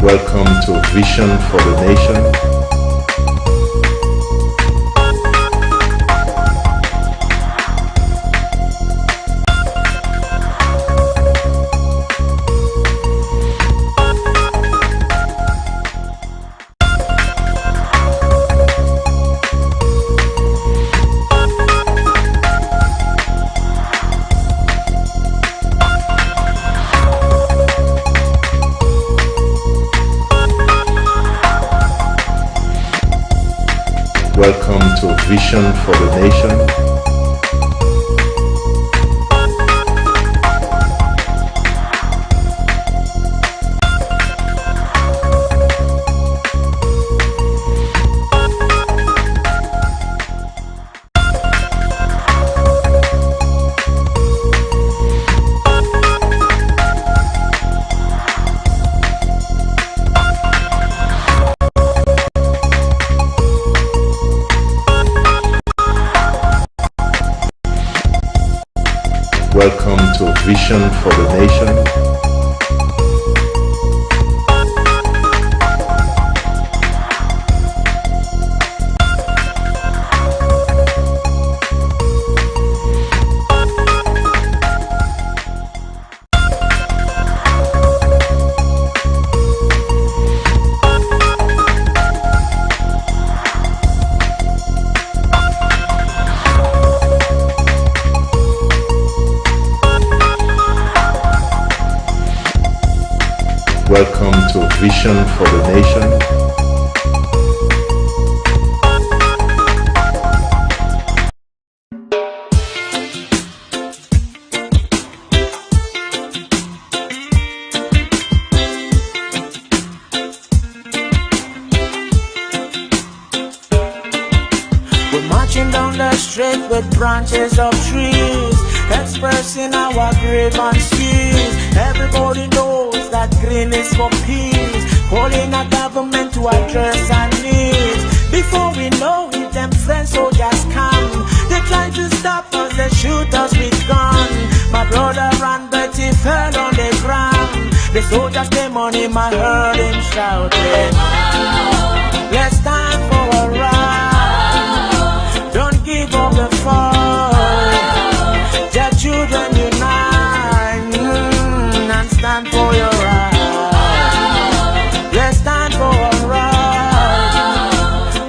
Welcome to Vision for the Nation. Welcome to Vision for the Nation. Welcome to Vision for the Nation. Welcome to Vision for the Nation. We're marching down the street with branches of trees, expressing our grievances. Everybody knows that green is for peace, calling our government to address our needs. Before we know it, them friends soldiers come. They try to stop us, they shoot us with gun. My brother and Betty fell on the ground. The soldiers came on him, I heard him shouting, let's stand for a right. Don't give up the fight. Their children unite and stand for your right. Let's stand for a right.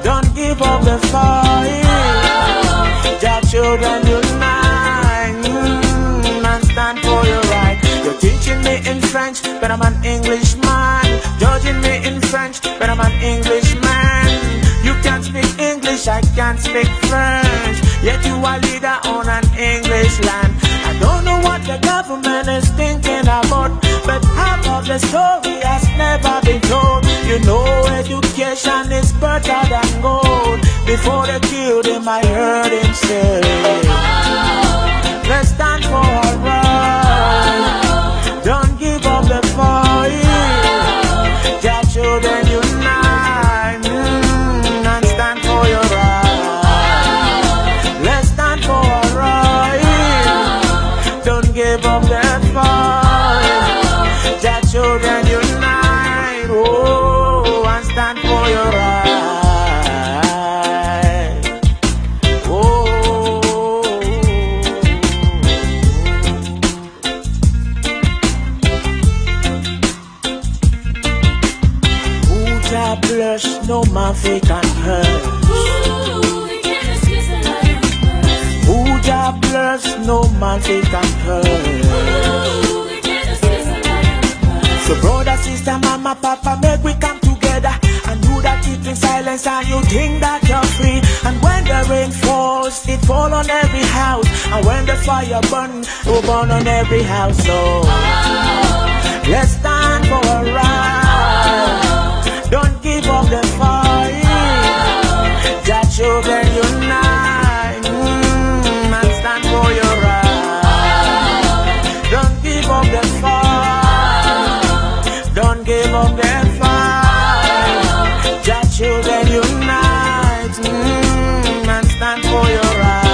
Don't give up the fight. Their children unite and stand for your right. You're teaching me in French, but I'm an Englishman. Judging me in French, but I'm an Englishman. You can't speak English, I can't speak French, yet you are leader on an English land. I don't know what the government is thinking about, but half of the story has never been told. You know education is better than gold. Before they killed him, I heard him say, let's stand for our right. Don't give up the fight. Their children unite and stand for your right. Let's stand for our right. Don't give up the fight. Their children unite, oh, and stand for your right. Oh. Jah bless, no man fake and curse. Who Jah bless, no man fake and curse. So brother, sister, mama, papa, make we come together and do that keeping silence, and you think that you're free. And when the rain falls, it fall on every house, and when the fire burn, it will burn on every house. So let's stand for a right. Don't give up the fight. Their children unite and stand for your right. Don't give up the fight. Don't give up the fight. Their children unite and stand for your right.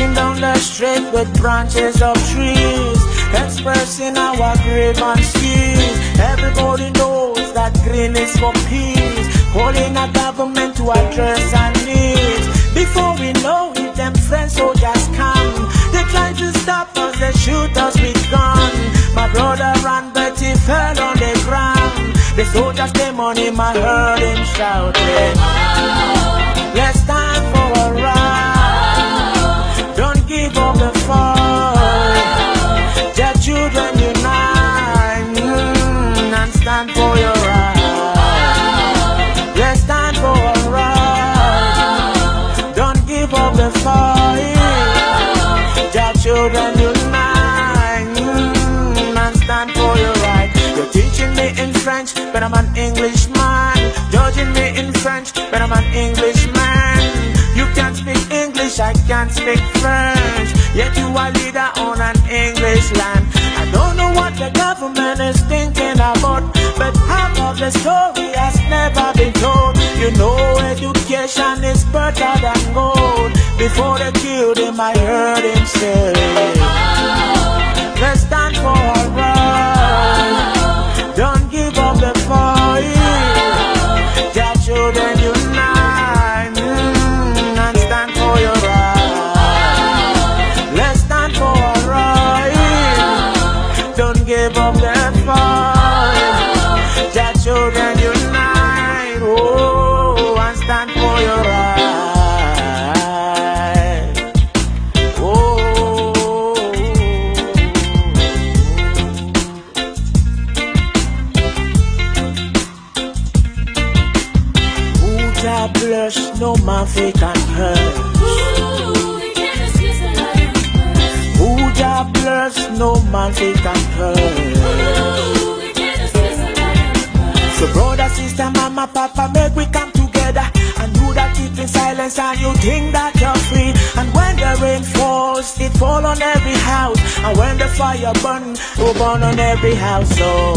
marching down the street with branches of trees, expressing our grievances. Everybody knows that green is for peace, calling our government to address our needs. Before we know it, them French soldiers come. They try to stop us, they shoot us with guns. My brother ran, but he fell on the ground. The soldiers came on him, I heard him shouting, let's stand for a right. Don't give up the fight. Just children unite, and stand for your right. Let's stand for a right. Don't give up the fight. Just children unite, and stand for your right. You're teaching me in French, but I'm an Englishman. Judging me in French, but I'm an Englishman. You can't speak English, I can't speak French, yet you are leader on an English land. I don't know what the government is thinking about, but half of the story has never been told. You know education is better than gold. Before they killed him, I heard him say, let's stand for our right. Don't give up the fight. Just children unite, and stand for your right. Let's stand for our right. Don't give up the fight. Just children unite, oh, and stand for your right. Blush, no man fake and hurt. Who ja blush, no man fake and hurt. So brother, sister, mama, papa, make we come together and do that keep in silence and you think that you're free. And when the rain falls, it fall on every house. And when the fire burn, it burn on every house. So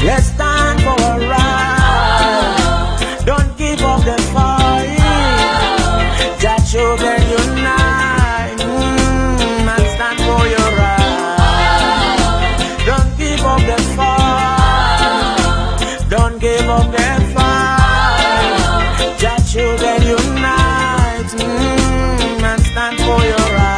let's stand for a right. Don't give up the fight. Just children unite, and stand for your right. Don't give up the fight. Don't give up the fight. Just children unite, and stand for your right.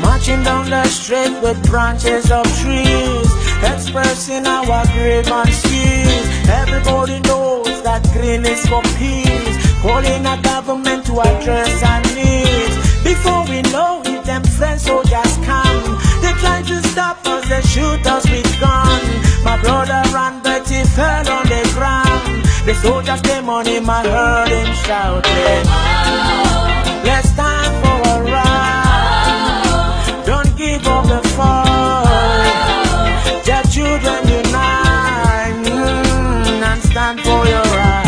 Marching down the street with branches of trees, expressing our grievances. Everybody knows that green is for peace, calling our government to address our needs. Before we know it, them French soldiers come. They try to stop us, they shoot us with guns. My brother ran, but he fell on the ground. The soldiers came on him, I heard him shouting, let's stand for a right. Don't give up the fight. Just children unite, and stand for your right.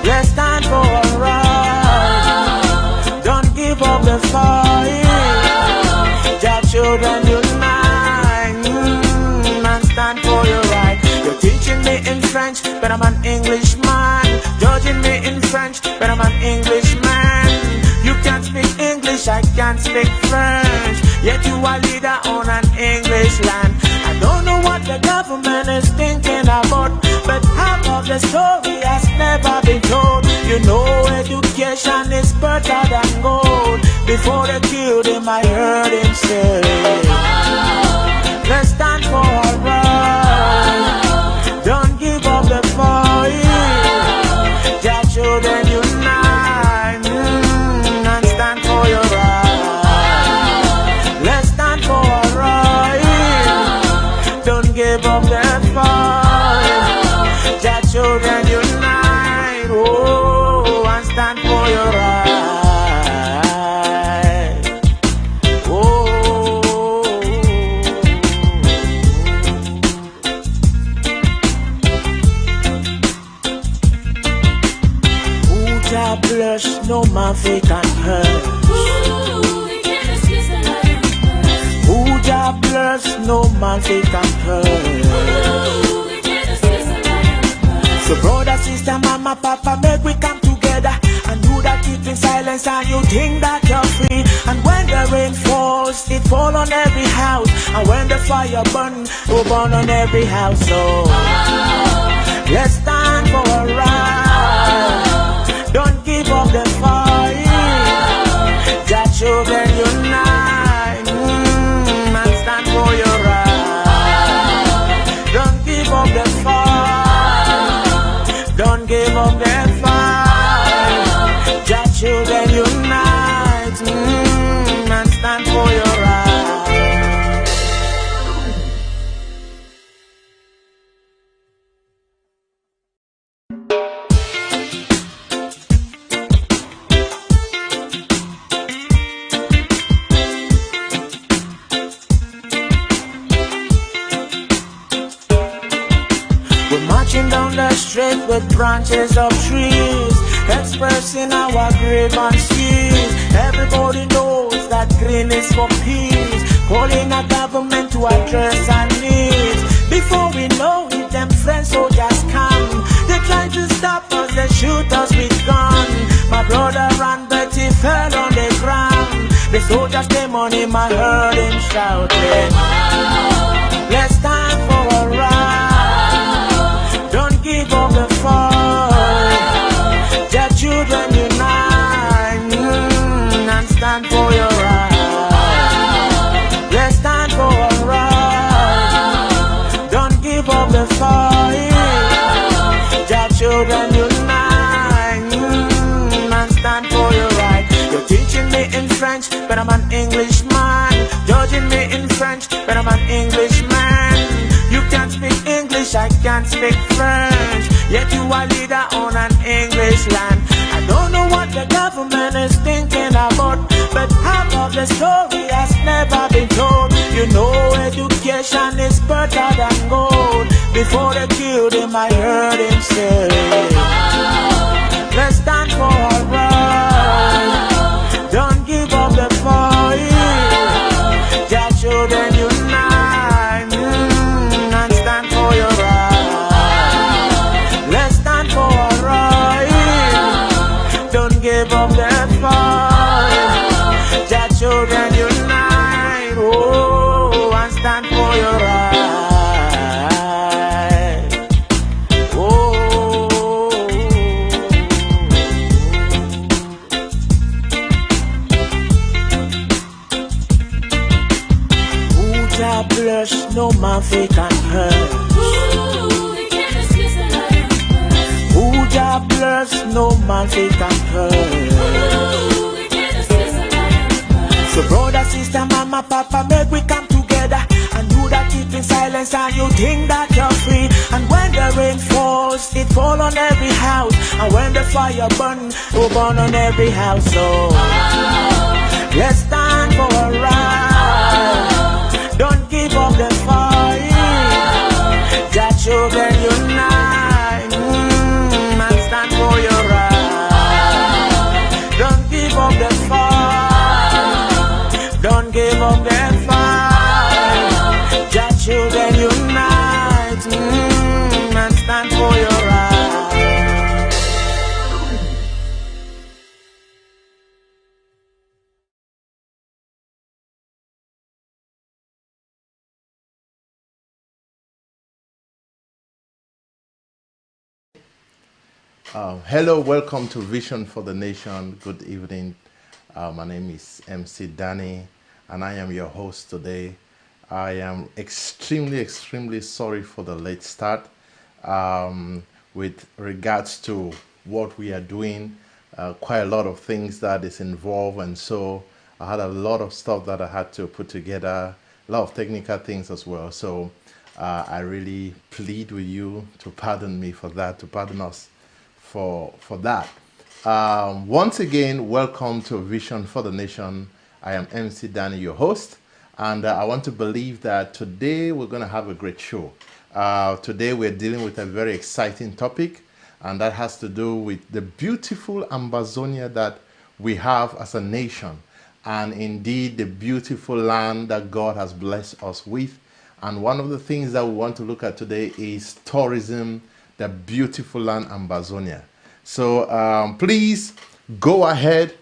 Let's stand for a right. Don't give up the fight. Just children unite, and stand for your right. You're teaching me in French, but I'm an Englishman. Judging me in French, but I'm an Englishman. You can't speak English, I can't speak French, yet you are leader on an English land. I don't know what the government is thinking about, but half of the story has never been told. You know education is better than gold. Before they killed him, I heard him say, let's stand for our right. Don't give up the fight. Just children unite, and stand for your right. Let's stand for our right. Don't give up the fight. Just children unite, oh, and stand for your right. Oh. bless, no man fake and curse. Who Jah bless, no man fake and curse. So brother, sister, mama, papa, make we come together and do that keep in silence and you think that you're free. And when the rain falls, it fall on every house. And when the fire burn, it will burn on every house. So let's stand for a right. Don't give up the fight. Jah children unite and stand for your right. Don't give up the fight. Don't give up the fight. Jah children unite and stand for your right. We're marching down the street with branches of trees, expressing our grievances. Everybody knows that green is for peace, calling our government to address our needs. Before we know it, them friends soldiers come. They try to stop us, they shoot us with guns. My brother ran, but he fell on the ground. The soldiers came on him, I heard him shouting, let's stand for a right. Don't give up the fight. Jah children unite and stand for your right. Let's stand for a right. Don't give up the fight. Jah children unite and stand for your right. You're teaching me in French, but I'm an Englishman. Judging me in French, but I'm an Englishman. You can't speak English, I can't speak French. Yet you are leader on an English land. I don't know what the government is thinking about, but half of the story has never been told. You know education is better than gold. Before they killed him, I heard him say, let's stand for our right. Don't give up the fight. Jah children unite and stand for your right. Let's stand for our right. Don't give up the fight. Jah children unite, oh, and stand for your right. Oh, who Jah bless, no man fake and curse. Who Jah bless, no man fake and curse. So brother, sister, mama, papa, make we come together and do that keep in silence and you think that you're free. And when the rain falls, it fall on every house. And when the fire burn, it will burn on every house. So let's stand for a right. Don't give up the fight. Jah children unite and stand for your right. Don't give up the fight. Don't give up the fight. Jah children unite and stand for your right. Hello, welcome to Vision for the Nation. Good evening. My name is MC Danny, and I am your host today. I am extremely sorry for the late start with regards to what we are doing. Quite a lot of things that is involved, and so I had a lot of stuff that I had to put together, a lot of technical things as well. So I really plead with you to pardon me for that, to pardon us for that. Once again, welcome to Vision for the Nation. I am MC Danny, your host, and I want to believe that today we're going to have a great show. Today we're dealing with a very exciting topic. and that has to do with the beautiful Ambazonia that we have as a nation, and indeed the beautiful land that God has blessed us with. And one of the things that we want to look at today is tourism, the beautiful land Ambazonia. So please go ahead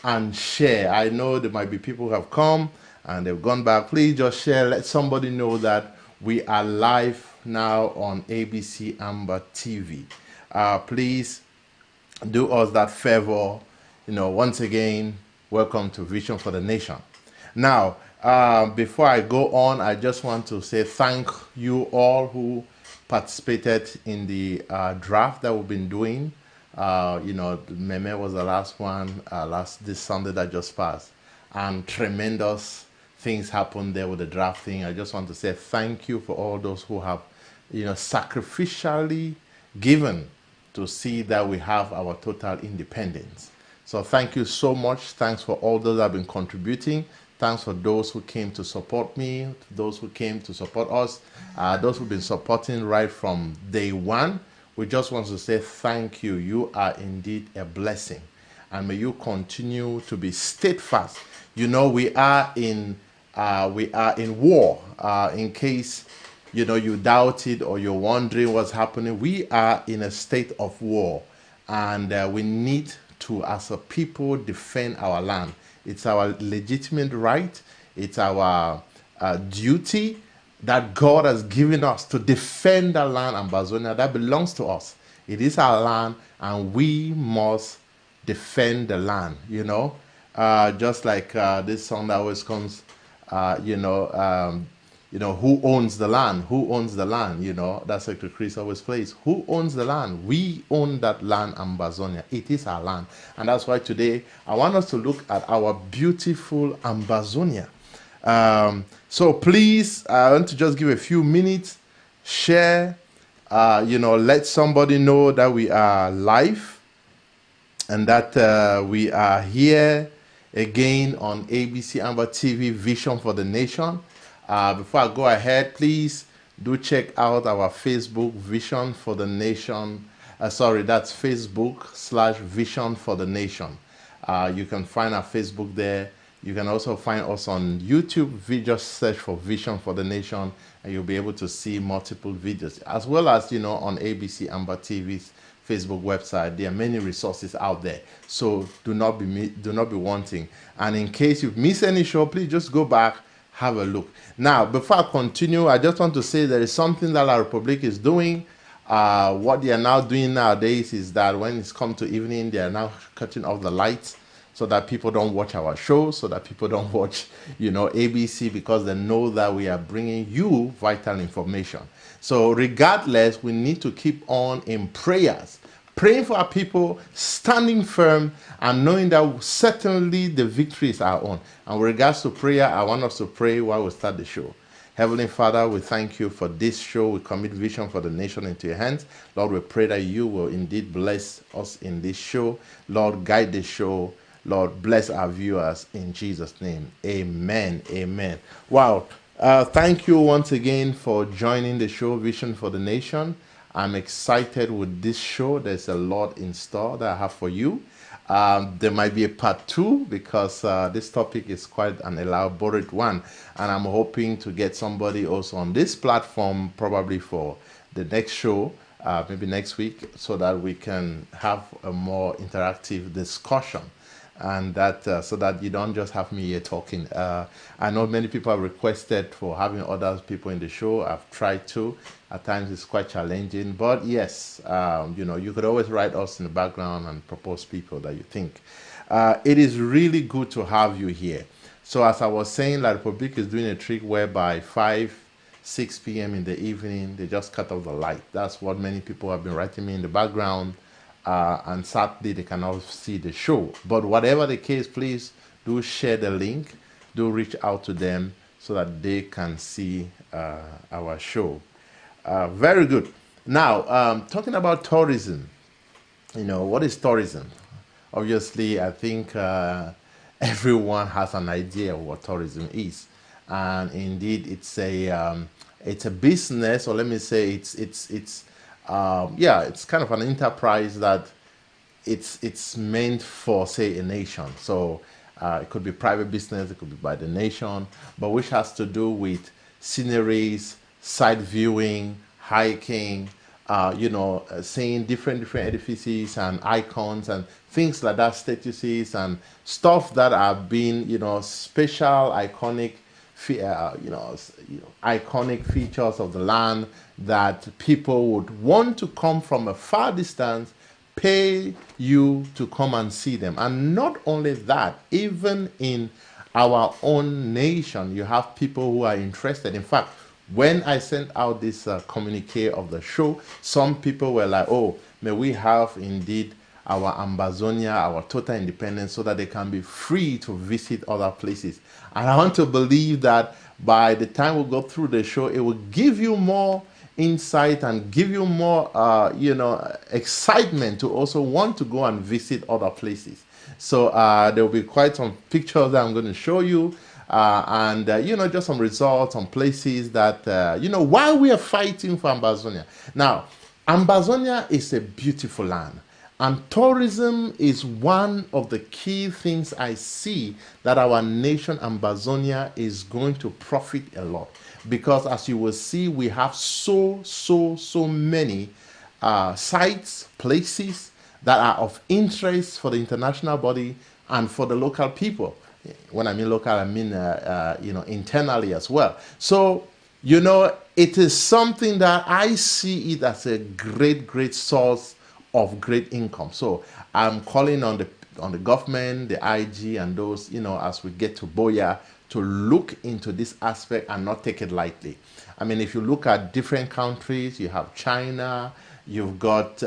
and share. I know there might be people who have come and they've gone back. Please just share. Let somebody know that we are live now on ABC Amber TV. Please do us that favor. Once again, welcome to Vision for the Nation. Now, before I go on, I just want to say thank you all who participated in the draft that we've been doing. Meme was the last one, this Sunday that just passed, and tremendous things happened there with the drafting. I just want to say thank you for all those who have, sacrificially given to see that we have our total independence. So thank you so much. Thanks for all those that have been contributing. Thanks for those who came to support me, those who came to support us, those who've been supporting right from day one. We just want to say thank you. You are indeed a blessing. And may you continue to be steadfast. We are in war. In case you doubt it or you're wondering what's happening, we are in a state of war, and we need to, as a people, defend our land. It's our legitimate right. It's our duty that God has given us to defend the land, Ambazonia, that belongs to us. It is our land, and we must defend the land. Just like this song that always comes. Who owns the land? Who owns the land? That's like the Chris always plays. Who owns the land? We own that land, Ambazonia. It is our land. And that's why today I want us to look at our beautiful Ambazonia. So please, I want to just give a few minutes, share, let somebody know that we are live and that we are here again on ABC Amber TV, Vision for the Nation. Before I go ahead, please do check out our Facebook, Vision for the Nation. That's Facebook/Vision for the Nation. You can find our Facebook there. You can also find us on YouTube. Just search for Vision for the Nation, and you'll be able to see multiple videos, as well as on ABC Amber TV's Facebook website. There are many resources out there, so do not be wanting. And in case you've missed any show, please just go back, have a look. Now, before I continue, I just want to say there is something that La Republique is doing. What they are now doing nowadays is that when it's come to evening, they are now cutting off the lights so that people don't watch our show, so that people don't watch, ABC, because they know that we are bringing you vital information. So regardless, we need to keep on in prayers, praying for our people, standing firm, and knowing that certainly the victory is our own. And with regards to prayer, I want us to pray while we start the show. Heavenly Father, we thank you for this show. We commit Vision for the Nation into your hands. Lord, we pray that you will indeed bless us in this show. Lord, guide the show. Lord, bless our viewers in Jesus' name. Amen. Amen. Wow. Thank you once again for joining the show, Vision for the Nation. I'm excited with this show. There's a lot in store that I have for you. There might be a part 2 because this topic is quite an elaborate one. And I'm hoping to get somebody also on this platform probably for the next show, maybe next week, so that we can have a more interactive discussion. And that so that you don't just have me here talking. I know many people have requested for having other people in the show. I've tried to. At times it's quite challenging, but yes, you could always write us in the background and propose people that you think. It is really good to have you here. So as I was saying, La Republique is doing a trick whereby 6 p.m. in the evening, they just cut off the light. That's what many people have been writing me in the background. And sadly, they cannot see the show. But whatever the case, please do share the link. Do reach out to them so that they can see our show. Very good. Now, talking about tourism. What is tourism? Obviously, I think everyone has an idea of what tourism is. And indeed, it's a business, or let me say it's yeah, it's kind of an enterprise that it's meant for, say, a nation. So it could be private business, it could be by the nation, but which has to do with sceneries, site viewing, hiking, seeing different edifices and icons and things like that, statues and stuff that are being, special, iconic, iconic features of the land that people would want to come from a far distance, pay you to come and see them. And not only that, even in our own nation, you have people who are interested. In fact, when I sent out this communique of the show, some people were like, oh, may we have indeed our Ambazonia, our total independence, so that they can be free to visit other places. And I want to believe that by the time we go through the show, it will give you more insight and give you more, excitement to also want to go and visit other places. So there will be quite some pictures that I'm going to show you. And just some results on places that, while we are fighting for Ambazonia. Now, Ambazonia is a beautiful land. And tourism is one of the key things I see that our nation, Ambazonia, is going to profit a lot. Because as you will see, we have so many sites, places that are of interest for the international body and for the local people. When I mean local, I mean, internally as well. So, it is something that I see it as a great source of great income. So I'm calling on the government, the IG, and those, as we get to Boya, to look into this aspect and not take it lightly. I mean, if you look at different countries, you have China, you've got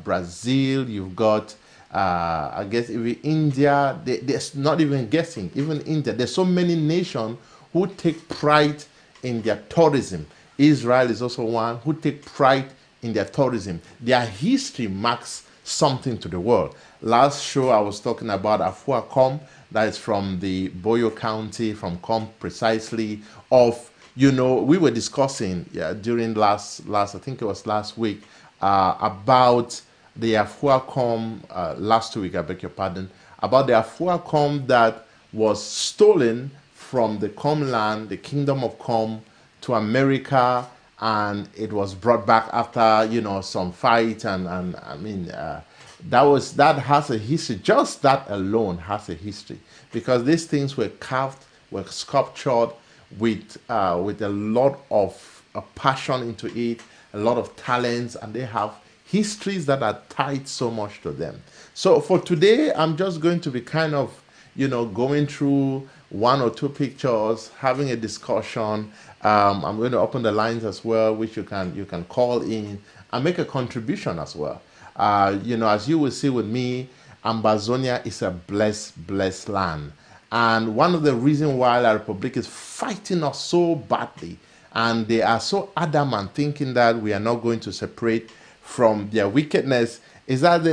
Brazil, you've got I guess even India. There's not even guessing. Even India. There's so many nations who take pride in their tourism. Israel is also one who take pride in their tourism. Their history marks something to the world. Last show I was talking about Afuakom, that is from the Boyo County, from Com precisely, of, we were discussing during last, I think it was last week, about the Afuakom, last week, I beg your pardon, about the Afuakom that was stolen from the Com land, the Kingdom of Com, to America, and it was brought back after, some fight, and I mean, that has a history. Just that alone has a history, because these things were carved, were sculptured with a lot of passion into it, a lot of talents, and they have histories that are tied so much to them. So for today, I'm just going to be kind of, going through one or two pictures, having a discussion. I'm going to open the lines as well, which you can call in and make a contribution as well. As you will see with me, Ambazonia is a blessed land. And one of the reasons why La Republic is fighting us so badly, and they are so adamant thinking that we are not going to separate from their wickedness, is that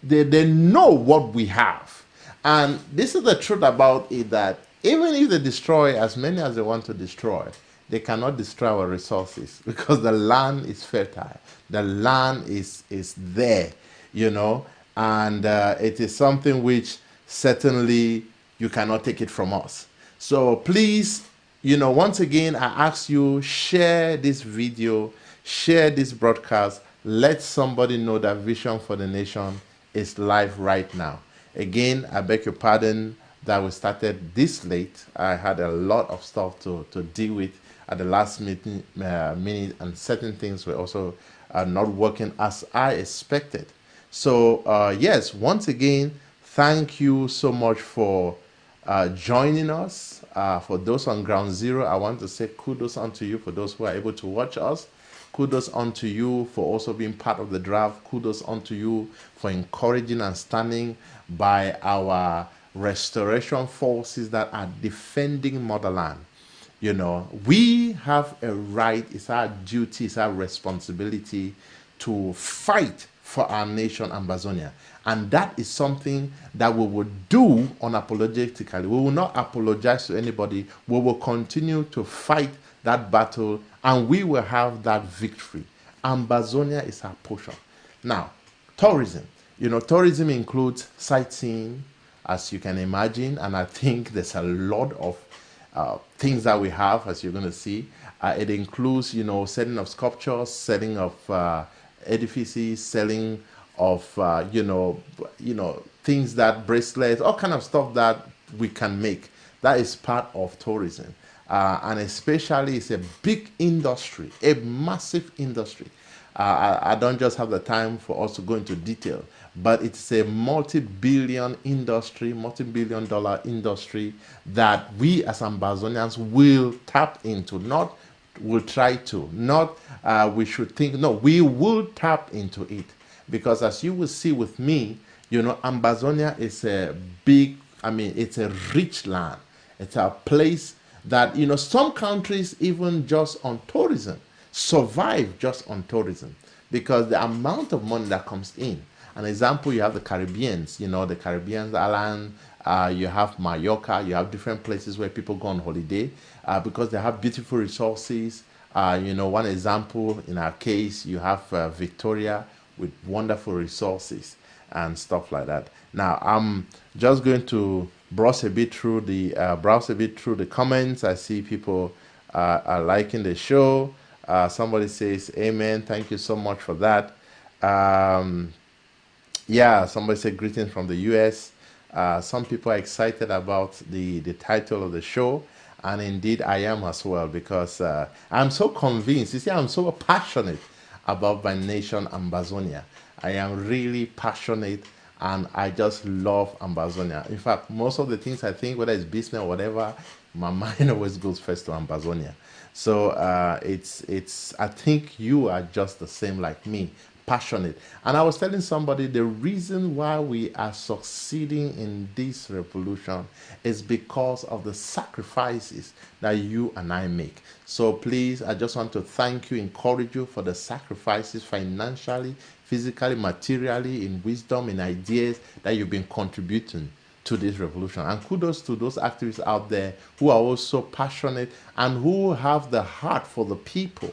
they know what we have. And this is the truth about it, that even if they destroy as many as they want to destroy, they cannot destroy our resources, because the land is fertile. The land is there, and it is something which certainly you cannot take it from us. So please, once again, I ask you, share this video, share this broadcast, let somebody know that Vision for the Nation is live right now. Again, I beg your pardon that we started this late. I had a lot of stuff to deal with at the last minute, and certain things were also not working as I expected. So yes, once again, thank you so much for joining us. For those on Ground Zero, I want to say kudos unto you. For those who are able to watch us, kudos unto you for also being part of the draft. Kudos unto you for encouraging and standing by our restoration forces that are defending motherland. We have a right, it's our duty, it's our responsibility to fight for our nation, Ambazonia. And that is something that we will do unapologetically. We will not apologize to anybody. We will continue to fight that battle, and we will have that victory. Ambazonia is our portion. Now, tourism. Tourism includes sightseeing, as you can imagine, and I think there's a lot of things that we have, as you're going to see. It includes, setting of sculptures, setting of edifices, selling of, things that bracelets, all kind of stuff that we can make. That is part of tourism. And especially it's a big industry, a massive industry. I don't just have the time for us to go into detail, but it's a multi-billion industry, multi-billion dollar industry that we as Ambazonians will tap into, not will try to, not we should think, no, we will tap into it. Because as you will see with me, Ambazonia is a big, it's a rich land. It's a place that, some countries even just on tourism survive just on tourism because the amount of money that comes in. An example, you have the Caribbeans, the Caribbean island, you have Mallorca, you have different places where people go on holiday because they have beautiful resources. One example in our case, you have Victoria with wonderful resources and stuff like that. Now, I'm just going to browse a bit through the comments. I see people are liking the show. Somebody says, "Amen." Thank you so much for that. Yeah, somebody said greetings from the U.S. Some people are excited about the title of the show, and indeed I am as well because I'm so convinced. You see, I'm so passionate about my nation, Ambazonia. I am really passionate, and I just love Ambazonia. In fact, most of the things I think, whether it's business or whatever, my mind always goes first to Ambazonia. So it's. I think you are just the same like me, passionate. And I was telling somebody the reason why we are succeeding in this revolution is because of the sacrifices that you and I make. So please, I just want to thank you, encourage you for the sacrifices financially, physically, materially, in wisdom, in ideas that you've been contributing to this revolution. And kudos to those activists out there who are also passionate and who have the heart for the people.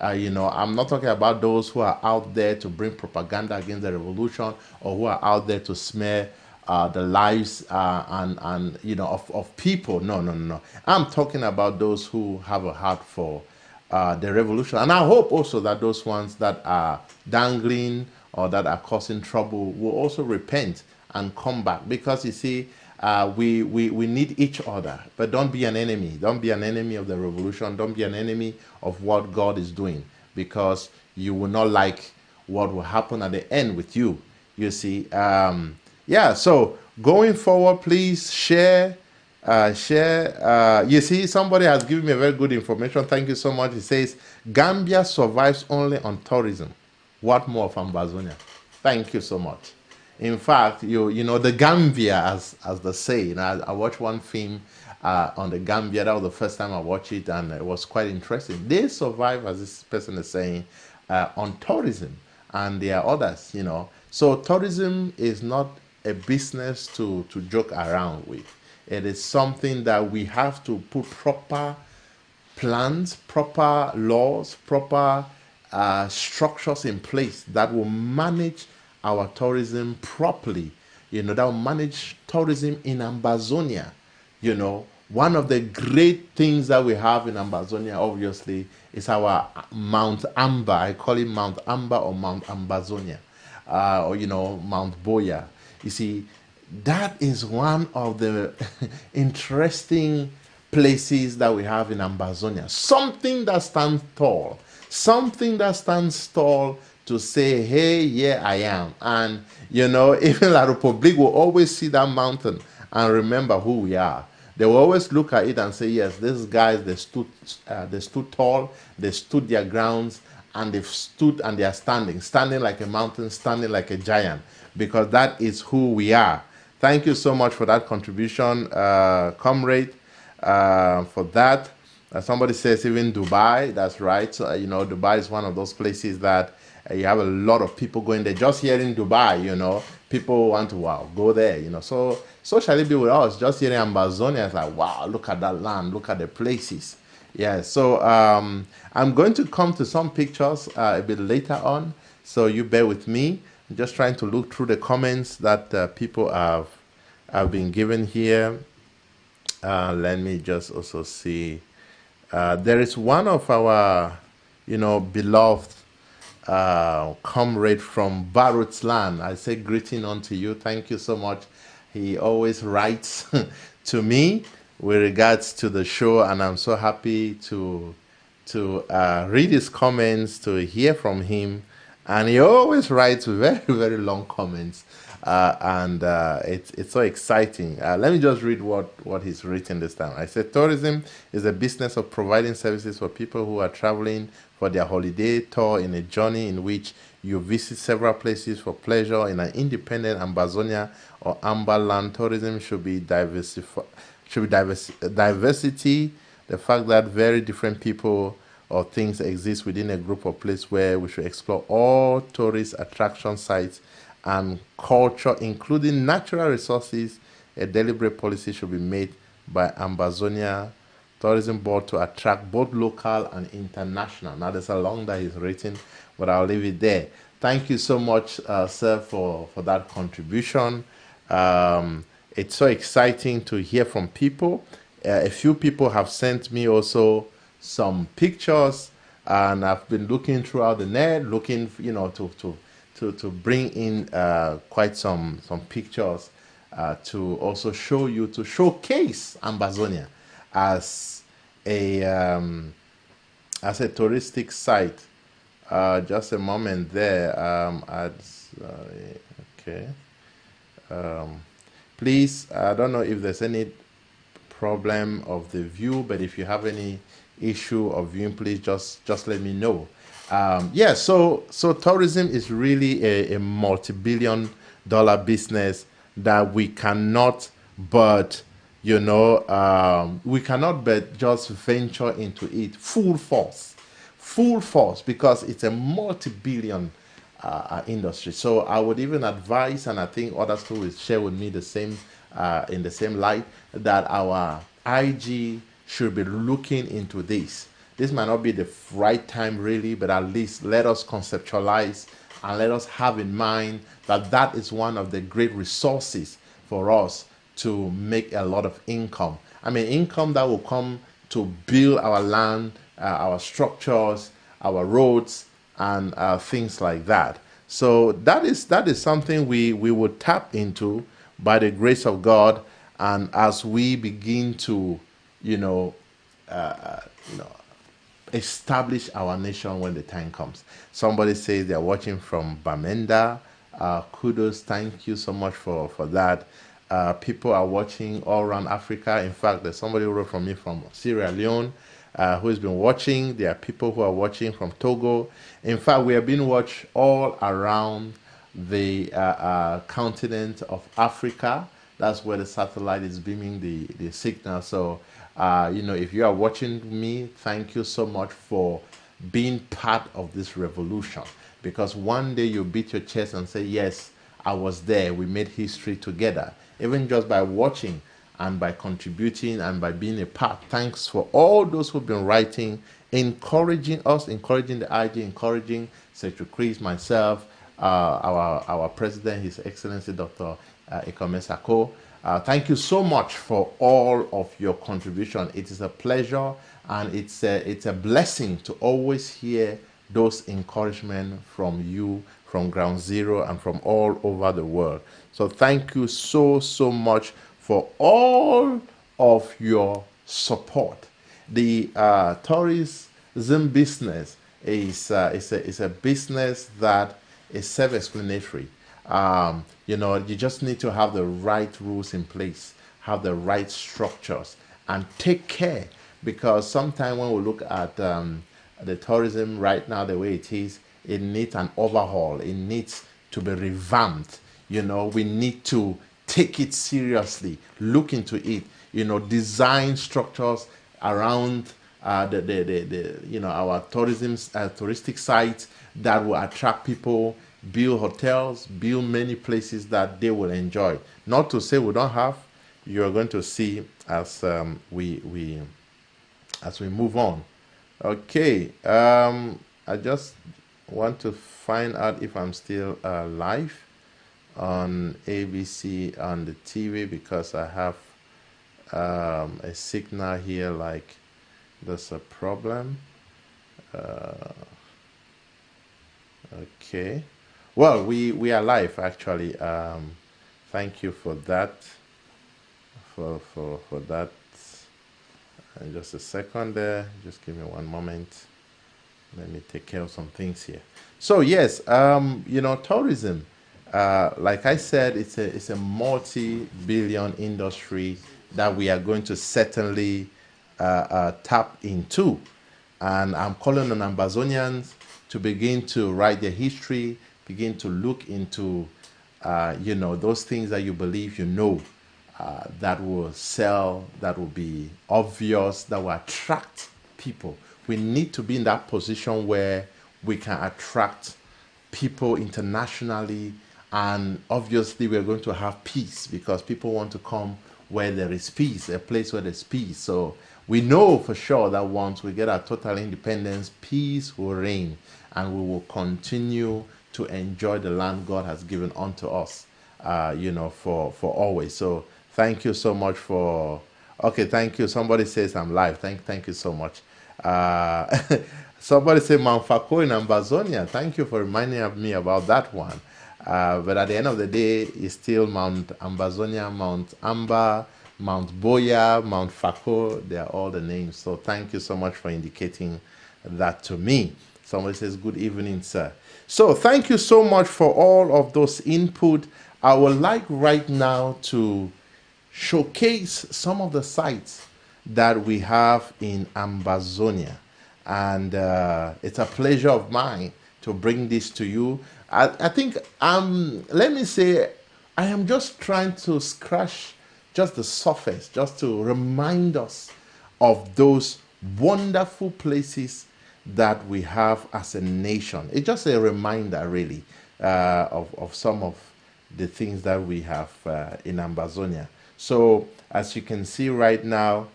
I'm not talking about those who are out there to bring propaganda against the revolution or who are out there to smear the lives of people. No. I'm talking about those who have a heart for the revolution. And I hope also that those ones that are dangling or that are causing trouble will also repent and come back. Because you see, we need each other, but don't be an enemy. Don't be an enemy of the revolution. Don't be an enemy of what God is doing, because you will not like what will happen at the end with you. You see, so going forward, please share. You see, somebody has given me a very good information. Thank you so much. He says Gambia survives only on tourism. What more of Ambazonia? Thank you so much. In fact, the Gambia, as they say. I watched one film on the Gambia. That was the first time I watched it, and it was quite interesting. They survive, as this person is saying, on tourism, and there are others. So tourism is not a business to joke around with. It is something that we have to put proper plans, proper laws, proper structures in place that will manage our tourism properly, that will manage tourism in Ambazonia. One of the great things that we have in Ambazonia, obviously, is our Mount Amba. I call it Mount Amba or Mount Ambazonia, or Mount Boya. You see, that is one of the interesting places that we have in Ambazonia. Something that stands tall. Something that stands tall to say, hey, yeah, I am. And, even La Republique will always see that mountain and remember who we are. They will always look at it and say, yes, these guys, they stood tall, they stood their grounds, and they've stood and they are standing like a mountain, standing like a giant, because that is who we are. Thank you so much for that contribution, comrade, for that. Somebody says even Dubai, that's right. So, Dubai is one of those places that you have a lot of people going there. Just here in Dubai, people want to, go there, So shall it be with us. Just here in Ambazonia, it's like, wow, look at that land, look at the places. Yeah, so I'm going to come to some pictures a bit later on, so you bear with me. I'm just trying to look through the comments that people have been given here. Let me just also see. There is one of our, beloved comrade from Barrett's land. I say greeting unto you. Thank you so much. He always writes to me with regards to the show, and I'm so happy to read his comments, to hear from him, and he always writes very very long comments, and it's so exciting. Let me just read what he's written this time. I said, tourism is a business of providing services for people who are traveling for their holiday tour in a journey in which you visit several places for pleasure in an independent Ambazonia or Amber land. Tourism should be diversity, the fact that very different people or things exist within a group or place where we should explore all tourist attraction sites and culture, including natural resources. A deliberate policy should be made by Ambazonia Tourism Board to attract both local and international. Now, there's a long that he's written, but I'll leave it there. Thank you so much, sir, for that contribution. It's so exciting to hear from people. A few people have sent me also some pictures, and I've been looking throughout the net, looking, to bring in quite some pictures to also show you, to showcase Ambazonia as a touristic site. Just a moment there. Okay. Please, I don't know if there's any problem of the view, but if you have any issue of viewing, please just let me know. Yeah, so tourism is really a multi-billion dollar business that we cannot but just venture into it full force, because it's a multi-billion industry. So I would even advise, and I think others too will share with me the same in the same light, that our IG should be looking into this. This might not be the right time really, but at least let us conceptualize and let us have in mind that that is one of the great resources for us to make a lot of income. I mean, income that will come to build our land, our structures, our roads, and things like that. So that is something we would tap into by the grace of God, and as we begin to, establish our nation when the time comes. Somebody says they're watching from Bamenda. Kudos, thank you so much for that. People are watching all around Africa. In fact, there's somebody who wrote from me from Sierra Leone who has been watching. There are people who are watching from Togo. In fact, we are being watched all around the continent of Africa. That's where the satellite is beaming the signal. So, if you are watching me, thank you so much for being part of this revolution. Because one day you beat your chest and say, yes, I was there. We made history together. Even just by watching and by contributing and by being a part. Thanks for all those who've been writing, encouraging us, encouraging the IG, encouraging Secretary Chris, myself, our president, His Excellency Dr. Ikome Sako. Thank you so much for all of your contribution. It is a pleasure, and it's a blessing to always hear those encouragement from you, from Ground Zero, and from all over the world. So thank you so much for all of your support. The tourism business is a business that is self-explanatory. You just need to have the right rules in place, have the right structures, and take care. Because sometimes when we look at the tourism right now, the way it is, it needs an overhaul. It needs to be revamped. We need to take it seriously, look into it. Design structures around our touristic sites that will attract people, build hotels, build many places that they will enjoy. Not to say we don't have. You're going to see as we as we move on. Okay, I just want to find out if I'm still live on ABC on the TV, because I have a signal here like there's a problem. Okay, well, we are live actually. Thank you for that, for that. And just a second there, just give me one moment. Let me take care of some things here. So yes, tourism, like I said, it's a multi-billion industry that we are going to certainly tap into. And I'm calling on Ambazonians to begin to write their history, begin to look into, those things that you believe that will sell, that will be obvious, that will attract people. We need to be in that position where we can attract people internationally, and obviously we're going to have peace, because people want to come where there is peace, a place where there's peace. So we know for sure that once we get our total independence, peace will reign, and we will continue to enjoy the land God has given unto us, for always. So thank you so much for. Okay, thank you. Somebody says I'm live. Thank you so much. Somebody say Mount Fako in Ambazonia. Thank you for reminding me about that one. But at the end of the day, it's still Mount Ambazonia, Mount Amba, Mount Boya, Mount Fako. They are all the names. So thank you so much for indicating that to me. Somebody says, good evening, sir. So thank you so much for all of those input. I would like right now to showcase some of the sites that we have in Ambazonia. And it's a pleasure of mine to bring this to you. I think, let me say, I am just trying to scratch just the surface, just to remind us of those wonderful places that we have as a nation. It's just a reminder, really, of some of the things that we have in Ambazonia. So, as you can see right now,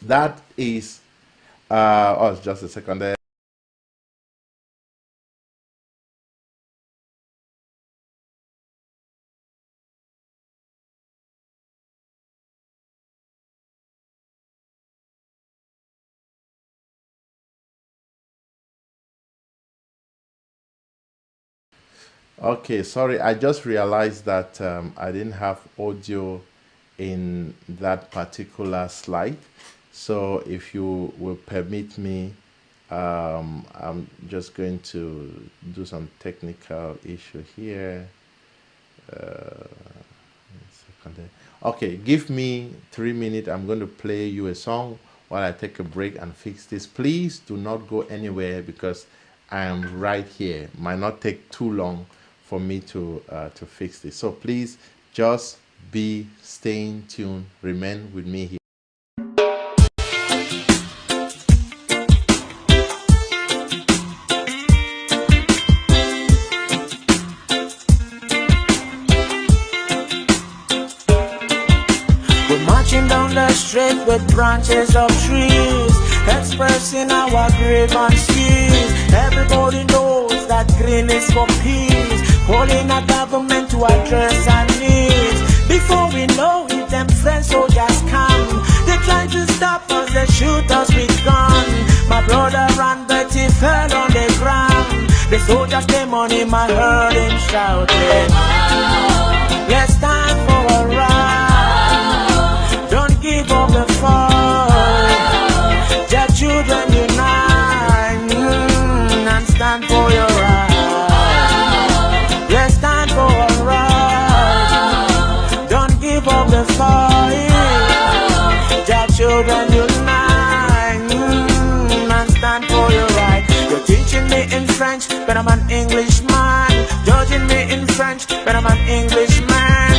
that is, just a second there. Okay, sorry, I just realized that I didn't have audio in that particular slide. So if you will permit me, I'm just going to do some technical issue here. Okay, give me 3 minutes. I'm going to play you a song while I take a break and fix this. Please do not go anywhere, because I am right here. Might not take too long for me to fix this. So please just be staying tuned. Remain with me here. We're marching down the street with branches of trees, expressing our grievances. Everybody knows that green is for peace, calling our government to address our needs. Before we know it, them French soldiers come. They try to stop us, they shoot us with guns. My brother ran, but he fell on the ground. The soldiers came on him, I heard him shouting, let's stand for a ride. Don't give up the fight. Their children unite and stand for your right. Let's stand for a ride. Don't give up the fight. Their children unite and stand for your right. You're teaching me in French, but I'm an Englishman. Judging me in French, but I'm an Englishman.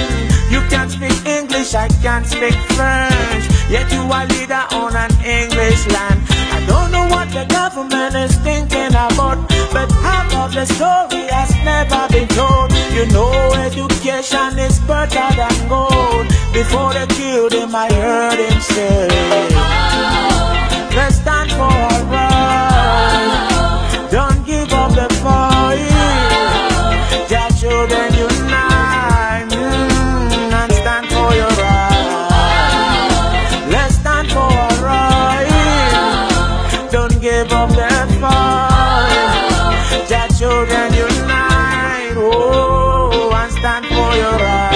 You can't speak English, I can't speak French. Yet you are leader on an English land. I don't know what the government is thinking about, but half of the story has never been told. You know education is better than gold. Before they killed him, I heard him say, Oh, and stand for your right.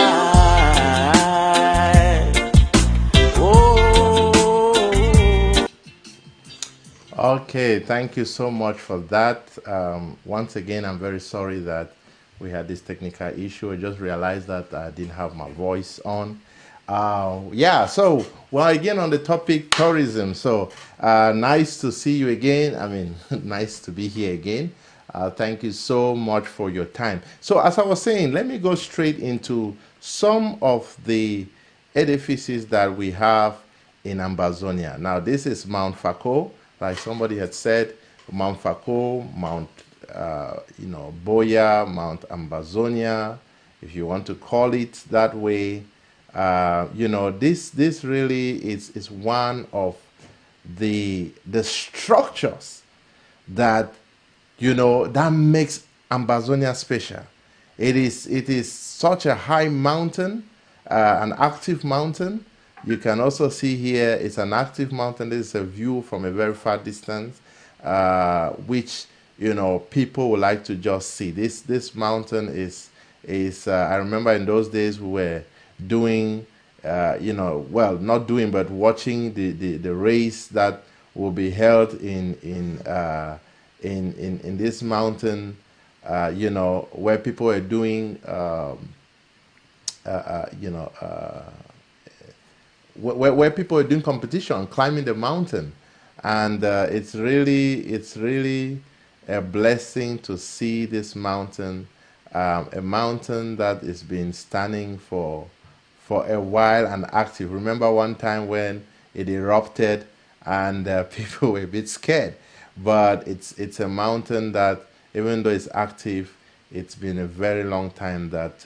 Oh. Okay, thank you so much for that. Once again, I'm very sorry that we had this technical issue. I just realized that I didn't have my voice on. Yeah, so, well, again, on the topic tourism. So, nice to see you again. I mean, nice to be here again. Thank you so much for your time. So, as I was saying, let me go straight into some of the edifices that we have in Ambazonia. Now, this is Mount Fako, like somebody had said, Mount Fako, Mount, Boya, Mount Ambazonia, if you want to call it that way. This really is one of the structures that that makes Ambazonia special. It is such a high mountain, an active mountain. You can also see here it's an active mountain. This is a view from a very far distance, which people would like to just see. This mountain is I remember in those days we were doing well, not doing, but watching the race that will be held in this mountain, where people are doing, where people are doing competition, climbing the mountain, and it's really a blessing to see this mountain, a mountain that has been standing for a while and active. Remember one time when it erupted and people were a bit scared, but it's a mountain that even though it's active, it's been a very long time that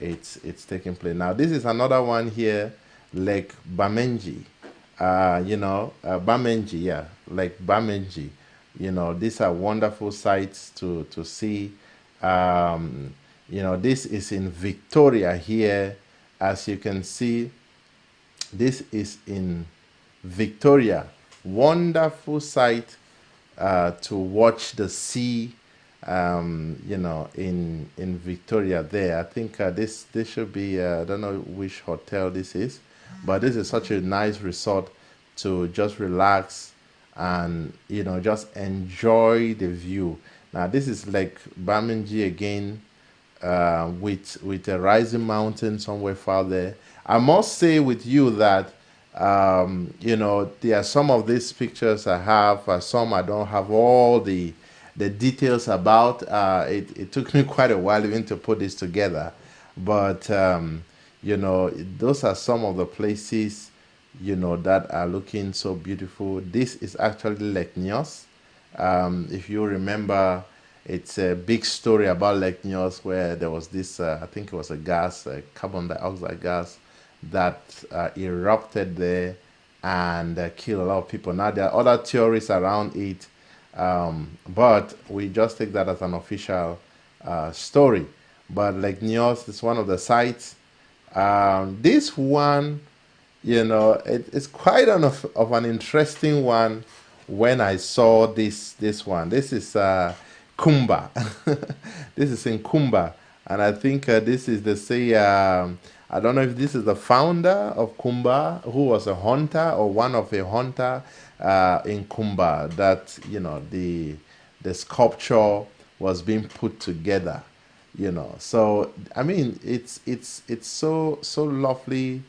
it's taking place. Now this is another one here, Lake Bamenji. Bamenji, yeah, Lake Bamenji. These are wonderful sights to see. This is in Victoria here. As you can see, this is in Victoria. Wonderful sight to watch the sea, in Victoria there. I think this should be, I don't know which hotel this is, but this is such a nice resort to just relax and, just enjoy the view. Now, this is like Bamenji again, with a rising mountain somewhere far there. I must say with you that there are some of these pictures I have, some I don't have all the details about. It took me quite a while even to put this together, but those are some of the places that are looking so beautiful. This is actually Lake Nyos. If you remember, it's a big story about Lake Nyos where there was this, I think it was a gas, a carbon dioxide gas that erupted there and killed a lot of people. Now, there are other theories around it, but we just take that as an official story. But Lake Nyos is one of the sites. This one, it's quite of an interesting one when I saw this one. This is Kumba. This is in Kumba, and I think this is the say. I don't know if this is the founder of Kumba, who was a hunter or one of a hunter in Kumba. That the sculpture was being put together. So I mean, it's so lovely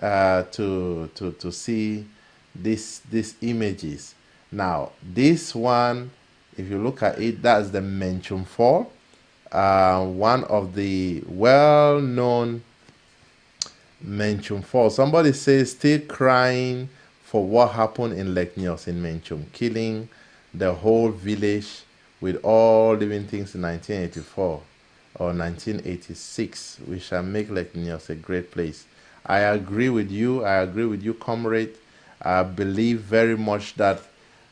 to see these images. Now, this one, if you look at it, that's the Menchum Fall, one of the well-known Menchum Fall. Somebody says, still crying for what happened in Lake Nyos in Menchum, killing the whole village with all living things in 1984 or 1986. We shall make Lake Nyos a great place. I agree with you. I agree with you, comrade. I believe very much that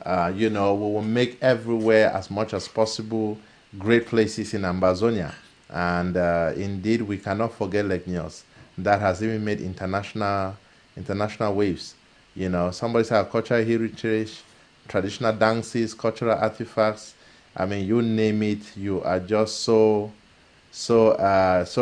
we will make everywhere as much as possible great places in Ambazonia. And indeed, we cannot forget Lake Nyos. That has even made international waves. Somebody said cultural heritage, traditional dances, cultural artifacts. I mean, you name it, you are just so So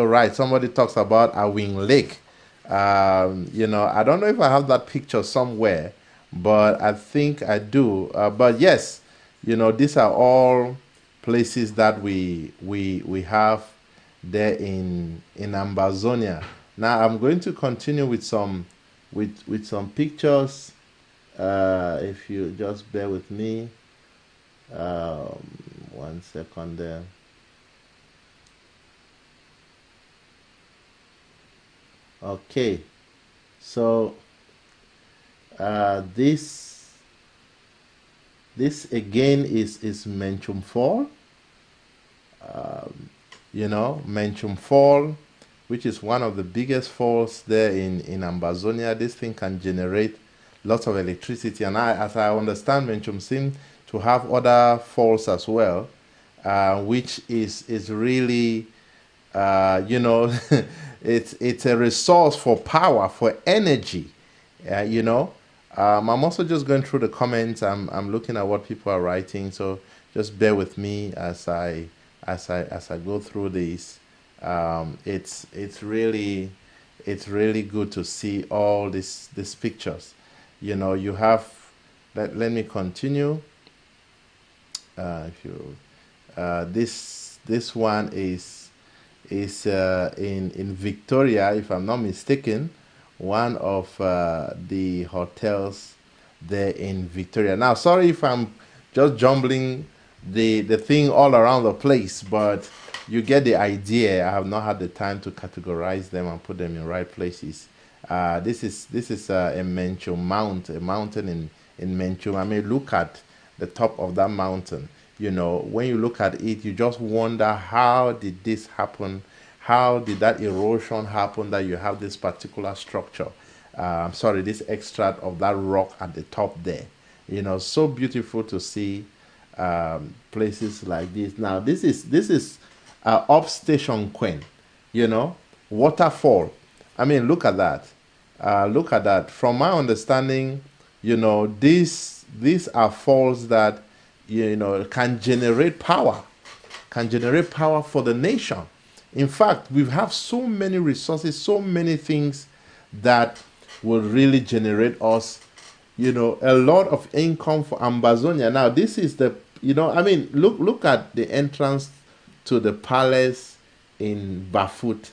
right, somebody talks about Awing Lake. I don't know if I have that picture somewhere, but I think I do. But yes, these are all places that we have there in Ambazonia. Now I'm going to continue with some pictures. If you just bear with me, 1 second there. Okay, so this again is Menchum Fall. Menchum Fall, which is one of the biggest falls there in Ambazonia. This thing can generate lots of electricity, and as I understand, Menchum seem to have other falls as well, which is really, it's a resource for power, for energy. uh, you know I'm also just going through the comments. I'm looking at what people are writing, so just bear with me as I go through this. It's really good to see all these pictures. You have, let me continue. If you This one is in Victoria, if I'm not mistaken, one of the hotels there in Victoria. Now, sorry if I'm just jumbling the thing all around the place, but you get the idea. I have not had the time to categorize them and put them in right places. This is a Menchum Mount, a mountain in Menchum. I mean, look at the top of that mountain. When you look at it, you just wonder, how did this happen? How did that erosion happen that you have this particular structure? Sorry, this extract of that rock at the top there. So beautiful to see places like this. Now, this is up Station Queen, waterfall. I mean, look at that. Look at that. From my understanding, these are falls that can generate power for the nation. In fact, we have so many resources, so many things that will really generate us, a lot of income for Ambazonia. Now, this is I mean, look at the entrance to the palace in Bafut.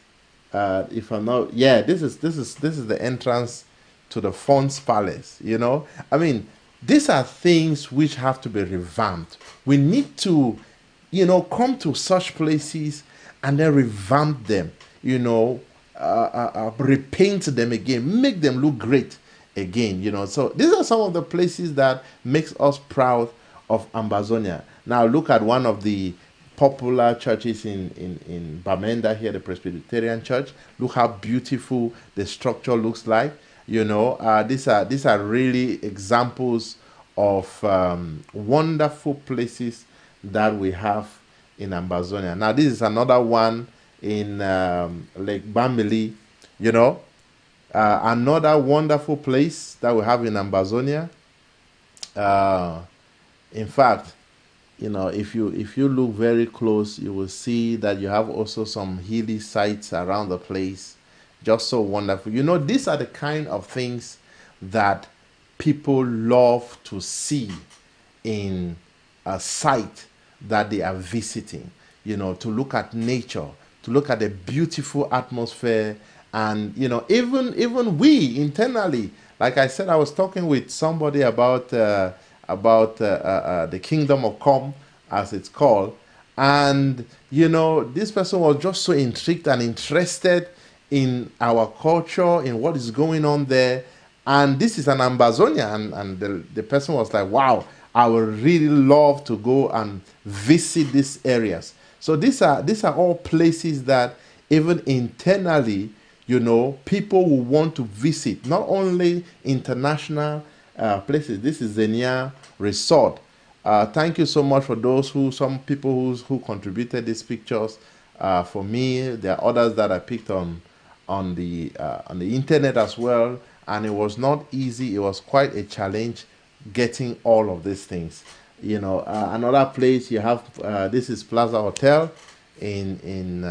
If I'm not, yeah, this is the entrance to the Fonts Palace. I mean, these are things which have to be revamped. We need to, come to such places and then revamp them. Repaint them again, make them look great again. So these are some of the places that makes us proud of Ambazonia. Now look at one of the popular churches in Bamenda here, the Presbyterian Church. Look how beautiful the structure looks like. These are really examples of wonderful places that we have in Ambazonia. Now, this is another one in Lake Bamili. Another wonderful place that we have in Ambazonia. In fact, if you look very close, you will see that you have also some hilly sites around the place. Just so wonderful. These are the kind of things that people love to see in a site that they are visiting. To look at nature, to look at the beautiful atmosphere, and even we internally. Like I said, I was talking with somebody about the Kingdom of Come, as it's called, and this person was just so intrigued and interested in our culture, in what is going on there. And this is an Ambazonia, and the person was like, wow, I would really love to go and visit these areas. So these are all places that even internally, people will want to visit, not only international places. This is Zenia Resort. Thank you so much for some people who contributed these pictures. For me, there are others that I picked on the internet as well, and it was not easy. It was quite a challenge getting all of these things. Another place you have, this is Plaza Hotel in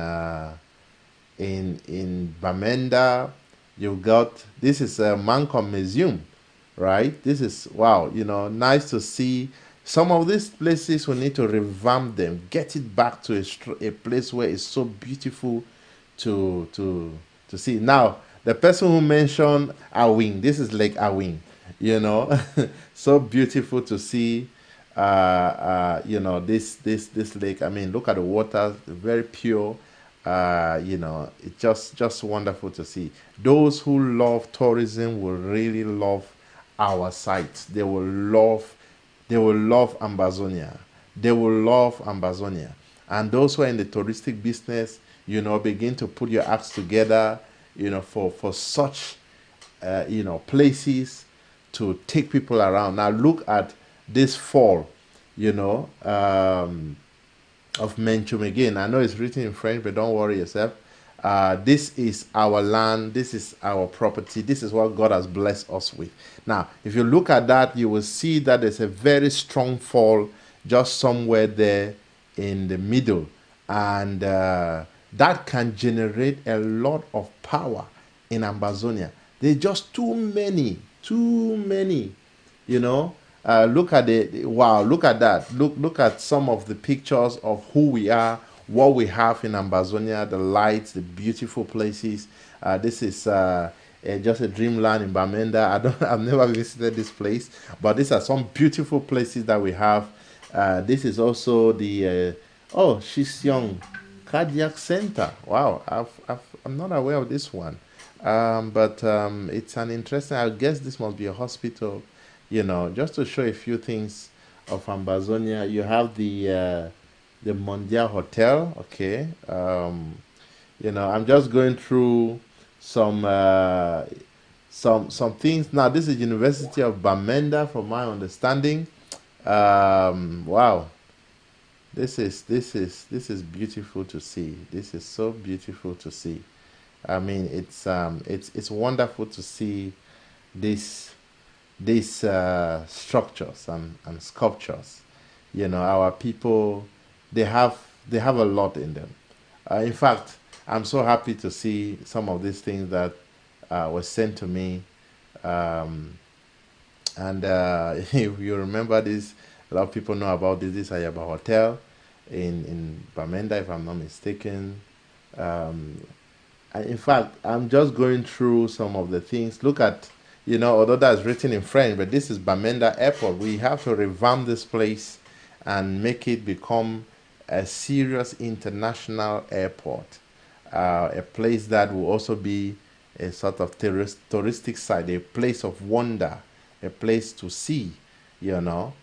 Bamenda. You've got, this is a Mancom Museum, right? This is, wow, nice to see. Some of these places we need to revamp them, get it back to a place where it's so beautiful to see. Now, the person who mentioned Awing, this is Lake Awing, you know, so beautiful to see. This lake. I mean, look at the water, very pure. It's just wonderful to see. Those who love tourism will really love our sites. They will love Ambazonia. They will love Ambazonia. And those who are in the touristic business, begin to put your acts together, for such, places to take people around. Now look at this fall, you know, of Menchum again. I know it's written in French, but don't worry yourself. This is our land. This is our property. This is what God has blessed us with. Now, if you look at that, you will see that there's a very strong fall just somewhere there in the middle. And that can generate a lot of power in Ambazonia. There's just too many, you know. Look at wow, look at that. Look at some of the pictures of who we are, what we have in Ambazonia, the lights, the beautiful places. This is just a dreamland in Bamenda. I've never visited this place, but these are some beautiful places that we have. This is also the she's young cardiac center. Wow, I'm not aware of this one. But it's an interesting. I guess this must be a hospital, just to show a few things of Ambazonia. You have the Mondial Hotel. Okay, I'm just going through some some things. Now, this is University of Bamenda, from my understanding. Wow, this is beautiful to see. This is so beautiful to see. I mean, it's wonderful to see these these structures and sculptures. Our people, they have a lot in them. In fact, I'm so happy to see some of these things that were sent to me. Um, and if you remember this, a lot of people know about this. This Ayaba Hotel in Bamenda, if I'm not mistaken. Um, in fact, I'm just going through some of the things. Look at, although that's written in French, but this is Bamenda Airport. We have to revamp this place and make it become a serious international airport, a place that will also be a sort of touristic site, a place of wonder, a place to see, you know.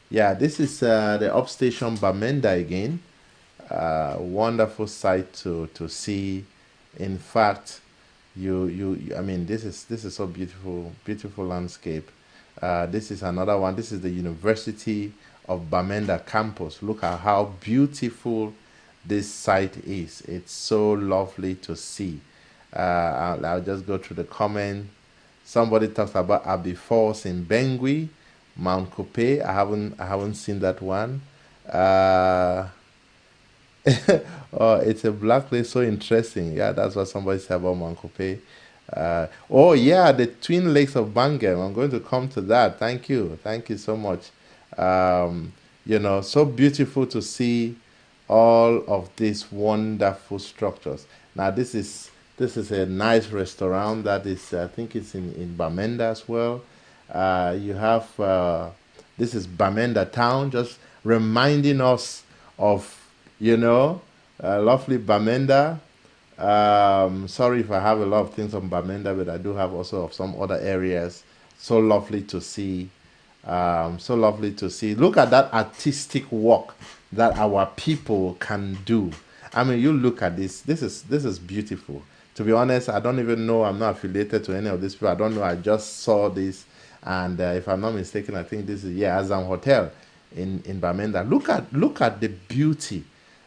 Yeah, this is the upstation Bamenda again. Wonderful sight to see. In fact, I mean, this is so beautiful, beautiful landscape. This is another one. This is the University of Bamenda campus. Look at how beautiful this site is. It's so lovely to see. I'll just go through the comment. Somebody talks about Abbey Falls in Bengui, Mount Coupe. I haven't seen that one. Uh, oh, it's a black place, so interesting. Yeah, that's what somebody said about Mankope. Oh, yeah, the Twin Lakes of Bangam. I'm going to come to that. Thank you. Thank you so much. So beautiful to see all of these wonderful structures. Now, this is a nice restaurant that is, I think it's in Bamenda as well. You have this is Bamenda town, just reminding us of lovely Bamenda. Sorry if I have a lot of things on Bamenda, but I do have also of some other areas. So lovely to see. So lovely to see. Look at that artistic work that our people can do. I mean, you look at this. This is beautiful. To be honest, I don't even know. I'm not affiliated to any of these people. I don't know. I just saw this, and if I'm not mistaken, I think this is, yeah, Azam Hotel in Bamenda. Look at the beauty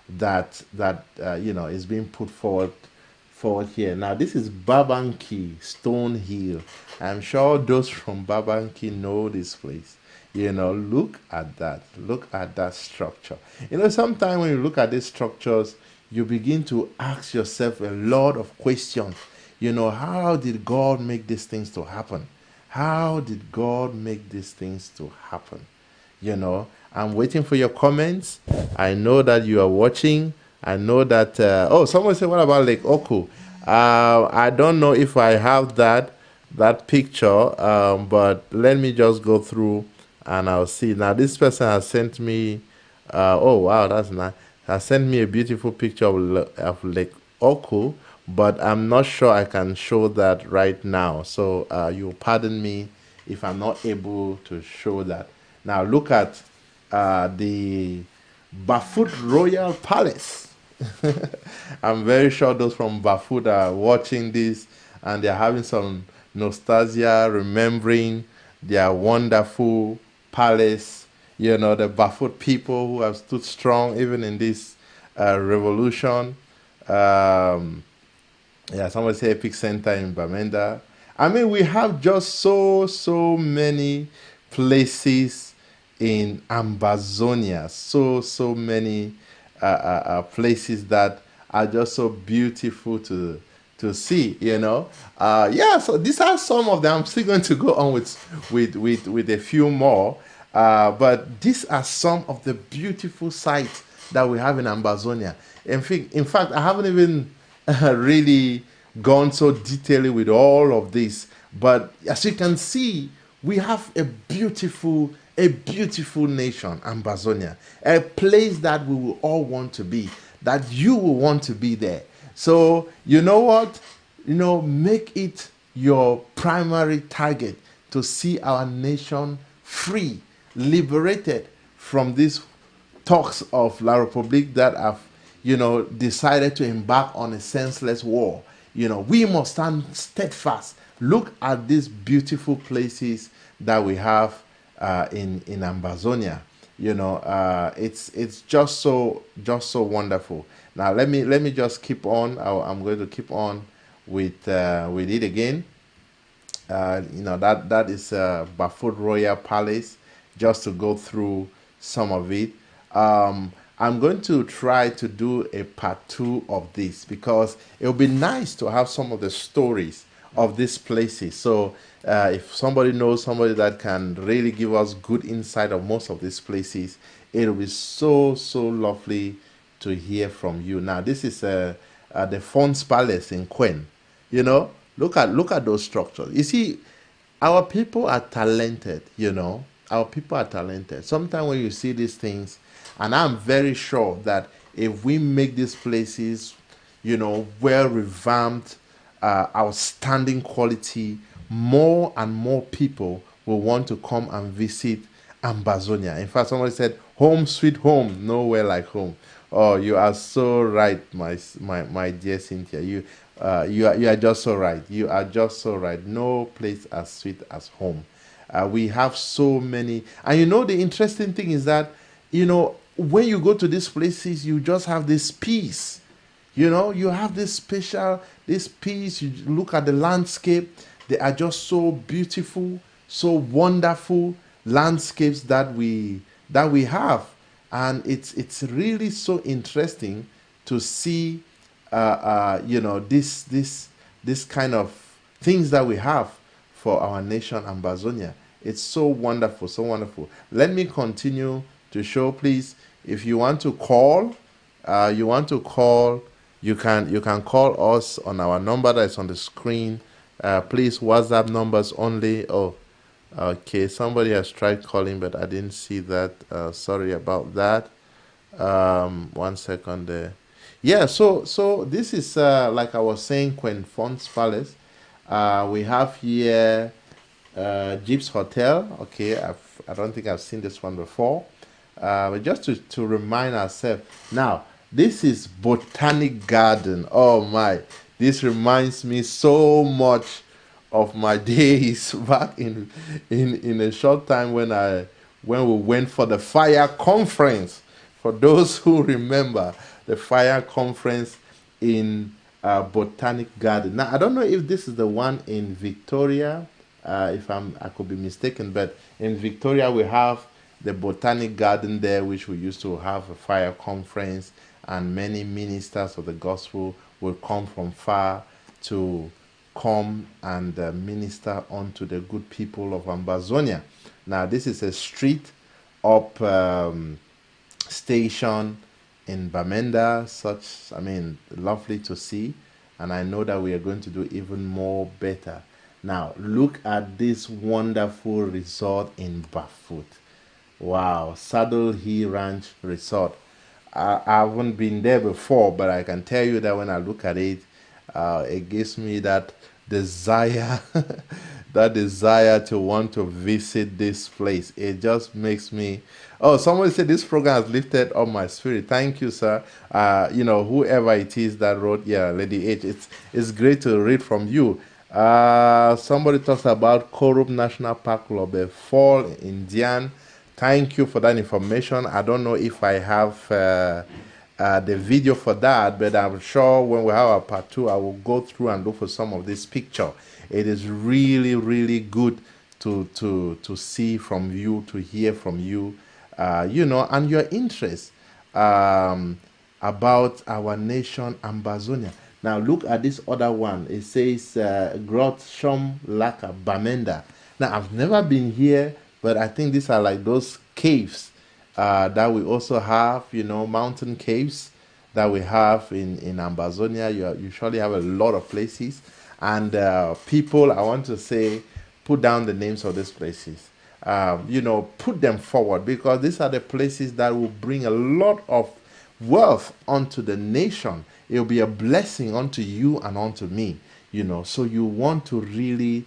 that is being put forward here. Now, this is Babanki Stone Hill. I'm sure those from Babanki know this place. Look at that. Look at that structure. Sometimes when you look at these structures, you begin to ask yourself a lot of questions. How did God make these things to happen? How did God make these things to happen? I'm waiting for your comments. I know that you are watching. I know that someone said, what about Lake Oku? I don't know if I have that picture, but let me just go through and I'll see. Now this person has sent me oh wow, that's nice. Has sent me a beautiful picture of Lake Oku, but I'm not sure I can show that right now, so you'll pardon me if I'm not able to show that. Now look at the Bafut Royal Palace. I'm very sure those from Bafut are watching this and they're having some nostalgia, remembering their wonderful palace. The Bafut people who have stood strong even in this revolution. Um, yeah, somebody say Epic Center in Bamenda. I mean, we have just so many places in Ambazonia. So many places that are just so beautiful to see. Yeah. So these are some of them. I'm still going to go on with a few more. But these are some of the beautiful sights that we have in Ambazonia. In fact, I haven't even really gone so detailedly with all of this. But as you can see, we have a beautiful nation, Ambazonia, a place that we will all want to be, that you will want to be there. So, you know what? Make it your primary target to see our nation free, liberated from these talks of La Republique that have, decided to embark on a senseless war. We must stand steadfast. Look at these beautiful places that we have in Ambazonia. It's just so wonderful. Now let me just keep on. I'm going to keep on with it again. That is Bafut Royal Palace, just to go through some of it. I'm going to try to do a part two of this because it would be nice to have some of the stories of these places. So if somebody knows somebody that can really give us good insight of most of these places, it'll be so lovely to hear from you. Now this is the Fons Palace in Quen. Look at those structures. You see, our people are talented. Our people are talented. Sometimes when you see these things, and I'm very sure that if we make these places, well revamped, outstanding quality, more and more people will want to come and visit Ambazonia. In fact, somebody said, "Home, sweet home, nowhere like home." Oh, you are so right, my dear Cynthia. You are just so right. You are just so right. No place as sweet as home. We have so many, and the interesting thing is that when you go to these places, you just have this peace. You have this peace. You look at the landscape; they are just so beautiful, so wonderful landscapes that we have, and it's really so interesting to see this kind of things that we have for our nation, Ambazonia. It's so wonderful, so wonderful. Let me continue to show, please. If you want to call, you can call us on our number that is on the screen. Please, WhatsApp numbers only. Oh, okay. Somebody has tried calling, but I didn't see that. Sorry about that. 1 second there. Yeah, so this is like I was saying, Quen Fons Palace. We have here Jeeps Hotel. Okay, I don't think I've seen this one before. But just to remind ourselves, now this is Botanic Garden. Oh my, this reminds me so much of my days back in a short time when we went for the fire conference. For those who remember the fire conference in Botanic Garden. Now I don't know if this is the one in Victoria If I could be mistaken, but in Victoria we have the Botanic Garden there, which we used to have a fire conference, and many ministers of the gospel will come from far to come and minister unto the good people of Ambazonia. Now, this is a street up station in Bamenda. Such, I mean, lovely to see, and I know that we are going to do even more better. Now, look at this wonderful resort in Bafut. Wow, Saddle Hill Ranch Resort. I haven't been there before, but I can tell you that when I look at it, it gives me that desire, that desire to want to visit this place. It just makes me. Oh, somebody said this program has lifted up my spirit. Thank you, sir. Whoever it is that wrote, yeah, Lady H. It's great to read from you. Somebody talks about Korup National Park Club, a fall Indian. Thank you for that information. I don't know if I have the video for that, but I'm sure when we have our part two, I will go through and look for some of this picture. It is really, really good to see from you, to hear from you, and your interest about our nation, Ambazonia. Now look at this other one. It says Grot Shom Laka Bamenda. Now I've never been here, but I think these are like those caves that we also have, mountain caves that we have in Ambazonia. You surely have a lot of places. And people, I want to say, put down the names of these places. Put them forward, because these are the places that will bring a lot of wealth onto the nation. It will be a blessing unto you and unto me, So you want to really,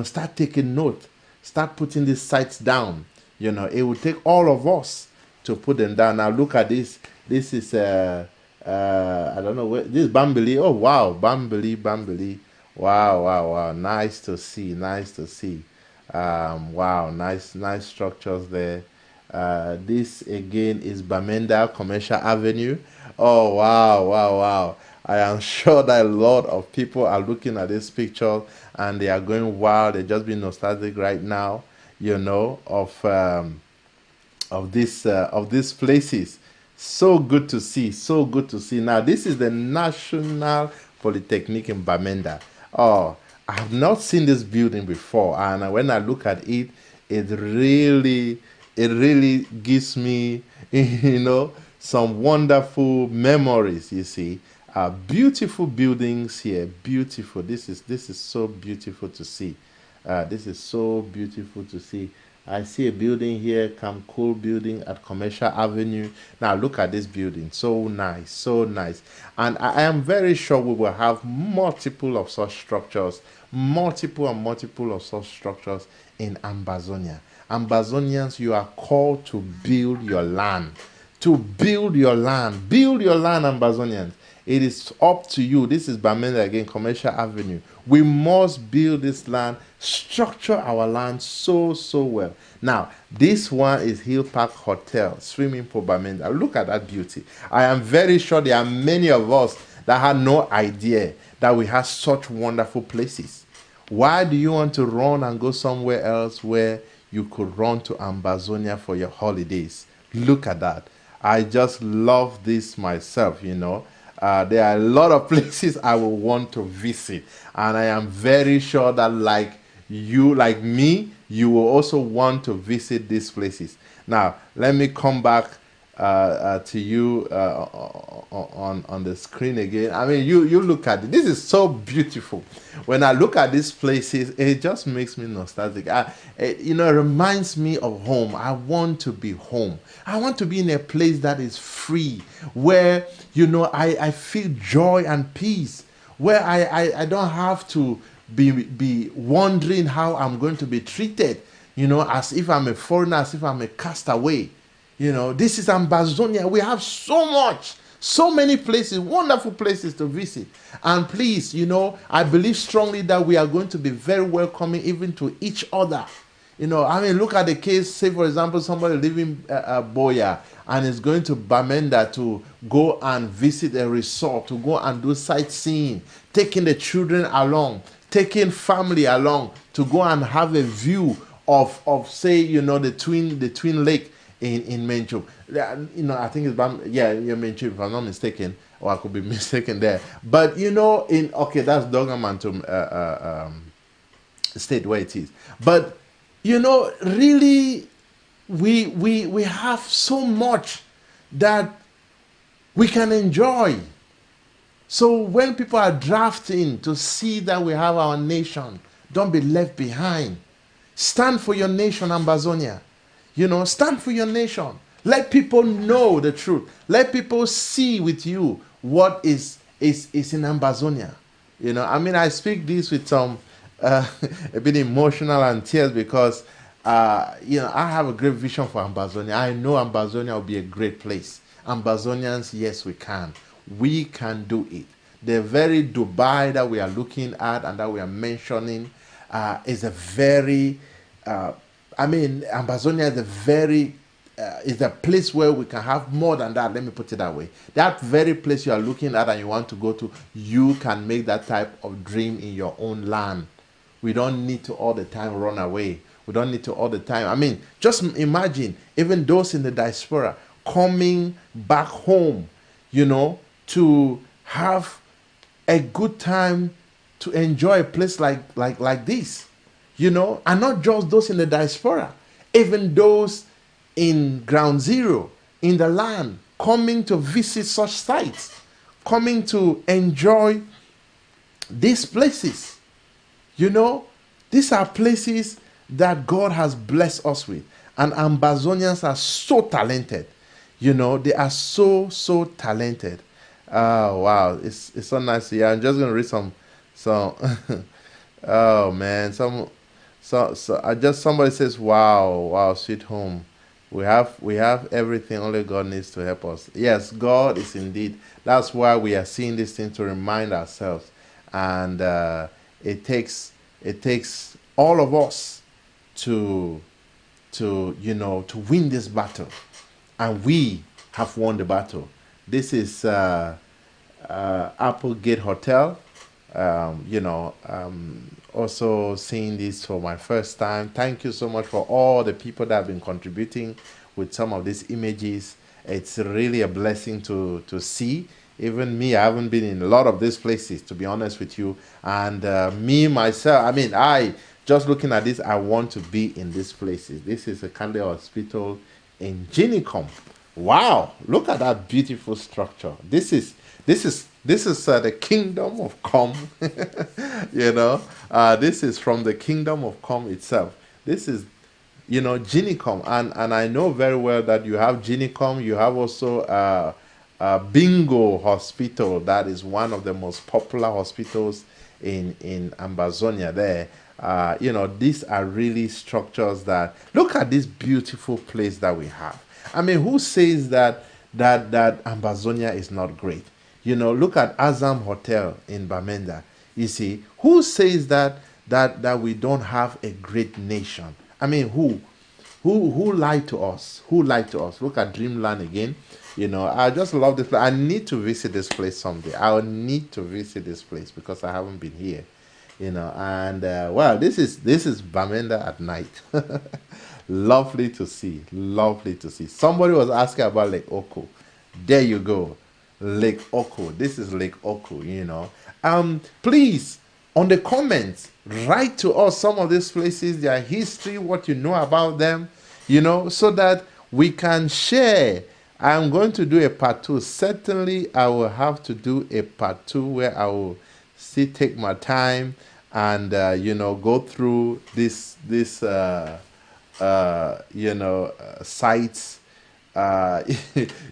start taking note. Start putting these sites down. It will take all of us to put them down. Now look at this. This is I don't know where this is. Bambili. Oh wow, Bambili. Wow. Nice to see. Wow, nice structures there. This again is Bamenda Commercial Avenue. Oh wow. I am sure that a lot of people are looking at this picture and they are going wild. They're just being nostalgic right now, of these places. So good to see. Now, this is the National Polytechnic in Bamenda. Oh, I have not seen this building before, and when I look at it, it really gives me, some wonderful memories. You see, beautiful buildings here. Beautiful. This is so beautiful to see. I see a building here, Camcool building at Commercial Avenue. Now look at this building. So nice. And I am very sure we will have multiple of such structures in Ambazonia. Ambazonians, you are called to build your land. Build your land, Ambazonians. It is up to you. This is Bamenda again, Commercial Avenue. We must build this land, structure our land so well. Now, this one is Hill Park Hotel, swimming pool Bamenda. Look at that beauty. I am very sure there are many of us that had no idea that we have such wonderful places. Why do you want to run and go somewhere else where you could run to Ambazonia for your holidays? Look at that. I just love this myself, there are a lot of places I will want to visit, and I am very sure that like me, you will also want to visit these places. Now, let me come back to you on the screen again. I mean, you look at it. This is so beautiful. When I look at these places, it just makes me nostalgic. It reminds me of home. I want to be home. I want to be in a place that is free, where I feel joy and peace, where I don't have to be wondering how I'm going to be treated, as if I'm a foreigner, as if I'm a castaway. This is Ambazonia. We have so many places, wonderful places to visit. And please, I believe strongly that we are going to be very welcoming even to each other. Look at the case, say for example, somebody living Boya and is going to Bamenda to go and visit a resort, to go and do sightseeing, taking the children along, taking family along to go and have a view of say, the twin lake in Menchum. I think Menchum, if I'm not mistaken, or I could be mistaken there. But that's Dogamantum state where it is. But really, we have so much that we can enjoy. So when people are drafting to see that we have our nation, don't be left behind. Stand for your nation, Ambazonia. Stand for your nation. Let people know the truth. Let people see with you what is in Ambazonia. I speak this with some a bit emotional and tears because I have a great vision for Ambazonia. I know Ambazonia will be a great place. Ambazonians, yes, we can. We can do it. The very Dubai that we are looking at and that we are mentioning is a very, Ambazonia is a very, is a place where we can have more than that. Let me put it that way. That very place you are looking at and you want to go to, you can make that type of dream in your own land. We don't need to all the time run away. We don't need to all the time. Just imagine even those in the diaspora coming back home, to have a good time, to enjoy a place like this, and not just those in the diaspora, even those in ground zero, in the land, coming to visit such sites, coming to enjoy these places. These are places that God has blessed us with, and Ambazonians are so talented. They are so talented. Oh wow, it's so nice to hear. I'm just gonna read some oh man, somebody says, wow, sweet home. We have everything. Only God needs to help us. Yes, God is indeed. That's why we are seeing this thing, to remind ourselves, and it takes all of us to win this battle, and we have won the battle. This is Applegate Hotel. Also seeing this for my first time. Thank you so much for all the people that have been contributing with some of these images. It's really a blessing to see. Even me, I haven't been in a lot of these places, to be honest with you. And me, myself, I just looking at this, I want to be in these places. This is a Kande Hospital in Ginicom. Wow, look at that beautiful structure. This is the kingdom of Com. This is from the kingdom of Com itself. This is Ginicom, and I know very well that you have Ginicom. You have also Bingo Hospital. That is one of the most popular hospitals in Ambazonia there. These are really structures that, look at this beautiful place that we have. Who says that Ambazonia is not great? Look at Azam Hotel in Bamenda. You see, who says that we don't have a great nation? Who lied to us? Who lied to us? Look at Dreamland again. I just love this place. I need to visit this place someday. I need to visit this place because I haven't been here. And this is Bamenda at night. Lovely to see. Somebody was asking about Lake Oko. There you go. Lake Oko. This is Lake Oko, Please, on the comments, write to us some of these places, their history, what you know about them, so that we can share. I'm going to do a part 2. Certainly, I will have to do a part 2 where I will still take my time and, go through this sites.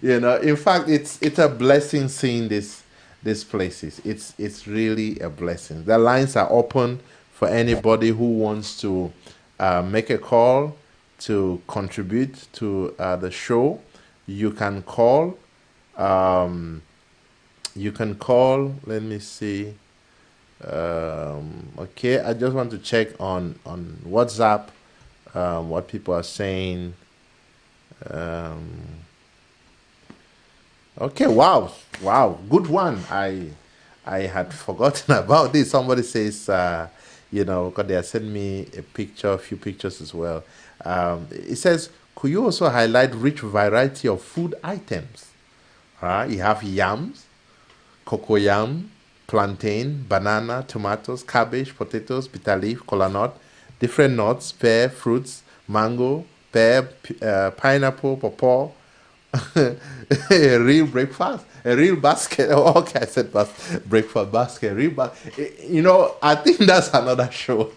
In fact, it's a blessing seeing these places. It's really a blessing. The lines are open for anybody who wants to make a call to contribute to the show. You can call. Let me see. Okay, I just want to check on WhatsApp what people are saying. Okay, wow, good one. I had forgotten about this. Somebody says, because they had sent me a picture, a few pictures as well. It says, could you also highlight rich variety of food items? You have yams, cocoyam, plantain, banana, tomatoes, cabbage, potatoes, bitter leaf, kola nut, different nuts, pear, fruits, mango, pear, pineapple, pawpaw, a real breakfast, a real basket. Oh, okay, I said breakfast basket, real I think that's another show.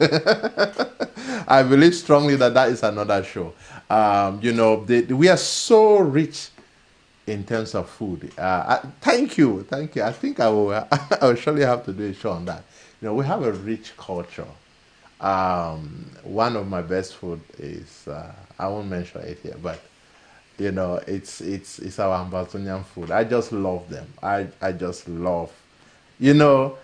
I believe strongly that that is another show. We are so rich in terms of food. Thank you. I think I will. I will surely have to do a show on that. We have a rich culture. One of my best food is I won't mention it here, but it's our Ambazonian food. I just love them. I just love, you know,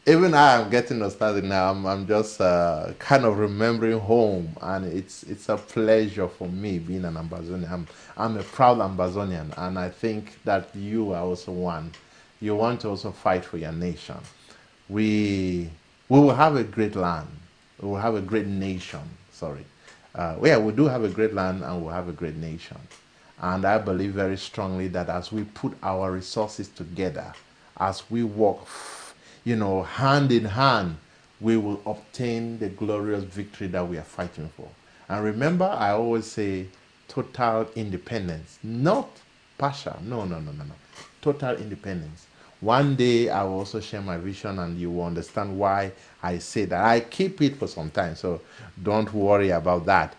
even I am getting nostalgic now. I'm just kind of remembering home, and it's a pleasure for me being an Ambazonian. I'm a proud Ambazonian, and I think that you are also one. You want to also fight for your nation. We will have a great land. We will have a great nation. Sorry. Yeah, we do have a great land, and we'll have a great nation. And I believe very strongly that as we put our resources together, as we work, hand in hand, we will obtain the glorious victory that we are fighting for. And remember, I always say total independence, not partial. No, no, no, no, no. Total independence. One day I will also share my vision, and you will understand why I say that. I keep it for some time, so don't worry about that.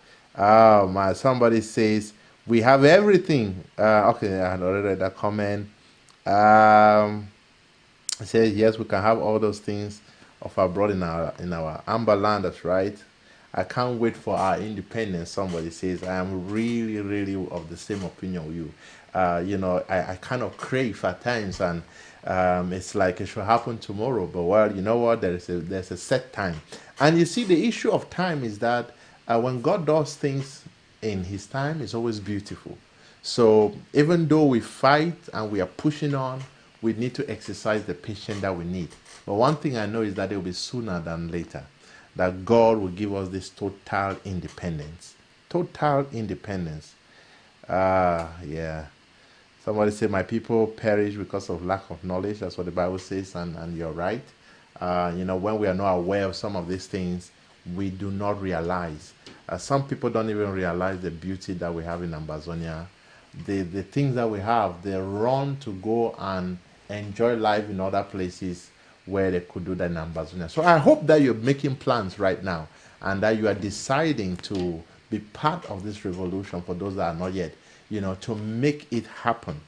Somebody says we have everything. Okay, I had already read that comment. Um, it says yes, we can have all those things of our abroad in our amber land. That's right. I can't wait for our independence. Somebody says I am really, really of the same opinion with you. I kind of crave at times, and it's like it should happen tomorrow. But well, you know what? There's a set time, and you see the issue of time is that when God does things in His time, it's always beautiful. So even though we fight and we are pushing on, we need to exercise the patience that we need. But one thing I know is that it will be sooner than later that God will give us this total independence. Total independence. Yeah. Somebody say, my people perish because of lack of knowledge. That's what the Bible says, and you're right. When we are not aware of some of these things, we do not realize. Some people don't even realize the beauty that we have in Ambazonia. The things that we have, they run to go and enjoy life in other places where they could do that in Ambazonia. So I hope that you're making plans right now, and that you are deciding to be part of this revolution for those that are not yet, to make it happen,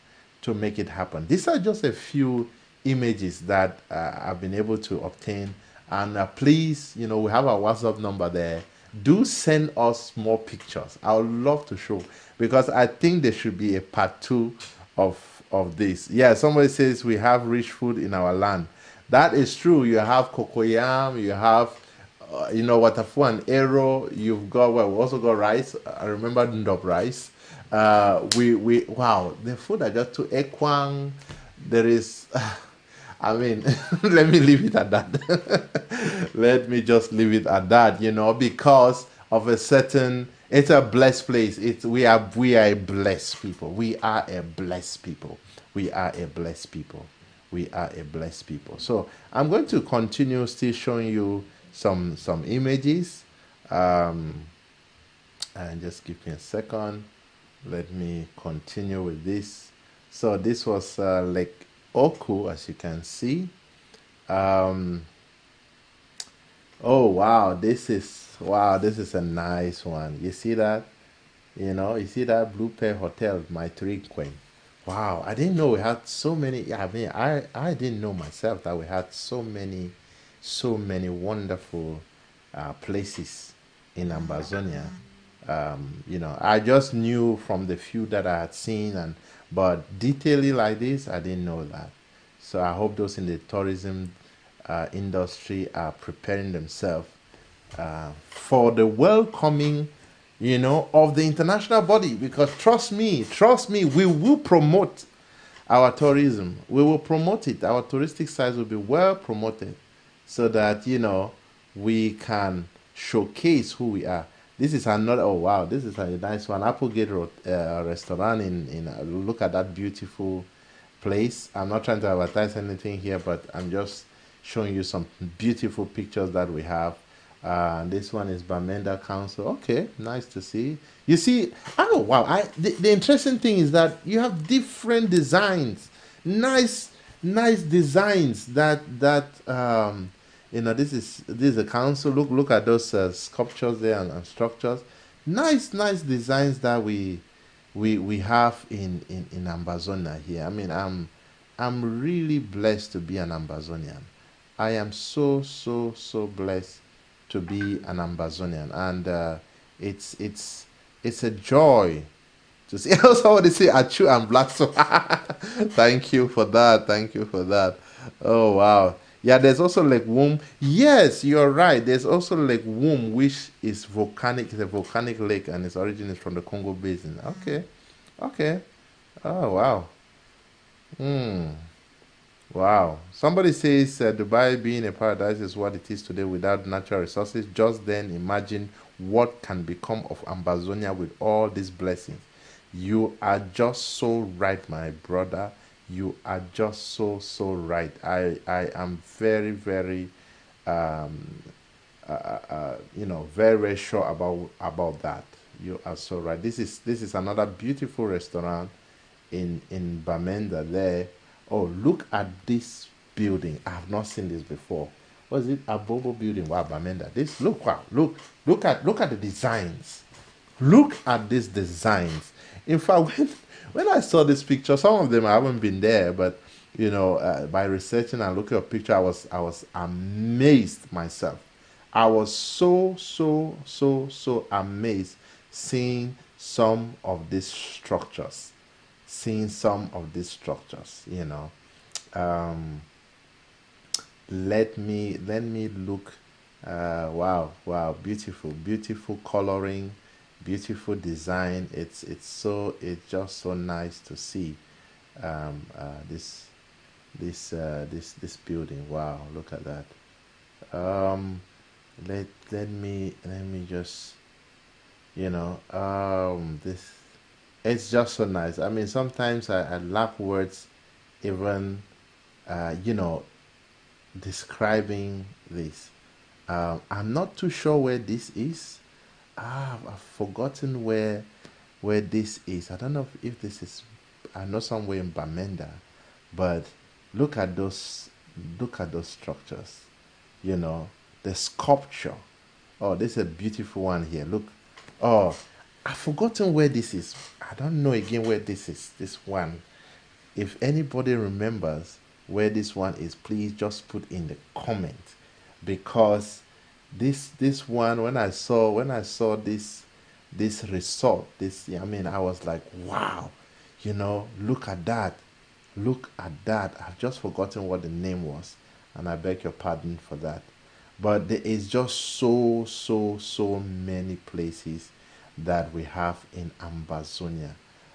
to make it happen. These are just a few images that I've been able to obtain. And please, we have our WhatsApp number there. Do send us more pictures. I would love to show, because I think there should be a part two of this. Yeah, somebody says we have rich food in our land. That is true. You have cocoyam, you have watafu and arrow. You've got, well, we also got rice. I remember ndop rice. We wow, the food I just took ekwang. There is I mean, let me leave it at that. Let me just leave it at that, because of a certain, it's a blessed place. We are a blessed people. We are a blessed people. We are a blessed people. We are a blessed people. So I'm going to continue still showing you some images. And just give me a second. Let me continue with this. So this was Lake Oku, as you can see. Oh wow, this is a nice one. You see that? You see that Blue Pear Hotel, my three queen. Wow, I didn't know we had so many. I mean, I didn't know myself that we had so many wonderful places in Ambazonia. I just knew from the few that I had seen, but detailing like this, I didn't know that. So I hope those in the tourism industry are preparing themselves for the welcoming, of the international body. Because trust me, we will promote our tourism. We will promote it. Our touristic sites will be well promoted so that, we can showcase who we are. This is another, oh wow, this is a nice one. Applegate restaurant look at that beautiful place. I'm not trying to advertise anything here, but I'm just showing you some beautiful pictures that we have. This one is Bamenda Council. Okay, nice to see. You see, oh wow! The interesting thing is that you have different designs, nice, nice designs. This is a council. Look at those sculptures there and structures. Nice designs that we have in Ambazonia here. I mean, I'm really blessed to be an Ambazonian. I am so blessed to be an Ambazonian, and it's a joy to see. Somebody say Achu and Black. So thank you for that. Thank you for that. Oh wow. Yeah, there's also Lake Womb. Yes, you're right. There's also Lake Womb, which is volcanic. It's a volcanic lake, and its origin is from the Congo Basin. Okay, okay. Oh wow. Hmm. Wow. Somebody says Dubai being a paradise is what it is today without natural resources. Just then imagine what can become of Ambazonia with all these blessings. You are just so right, my brother. You are just so right. I am very um, very sure about that. You are so right. This is another beautiful restaurant in Bamenda there. Oh, look at this building. I have not seen this before. Was it a Bobo building? Wow, Bamenda. This look, wow, look at the designs. Look at these designs. In fact, when I saw this picture, some of them I haven't been there, but by researching and looking at a picture, I was amazed myself. I was so amazed seeing some of these structures, seeing some of these structures. Um, let me look. Wow, beautiful coloring, beautiful design. It's just so nice to see this building. Wow, look at that. Um, let me just this it's just so nice. I mean, sometimes I lack words even uh, you know describing this. I'm not too sure where this is. I've forgotten where this is. I don't know if this is. I know somewhere in Bamenda, but look at those. Look at those structures. The sculpture. Oh, this is a beautiful one here. Look. Oh, I've forgotten where this is. I don't know again where this is. This one. If anybody remembers where this one is, please just put in the comment, because this one, when I saw this resort, this, I mean, I was like, wow, look at that, look at that. I've just forgotten what the name was, and I beg your pardon for that. But there is just so many places that we have in Ambazonia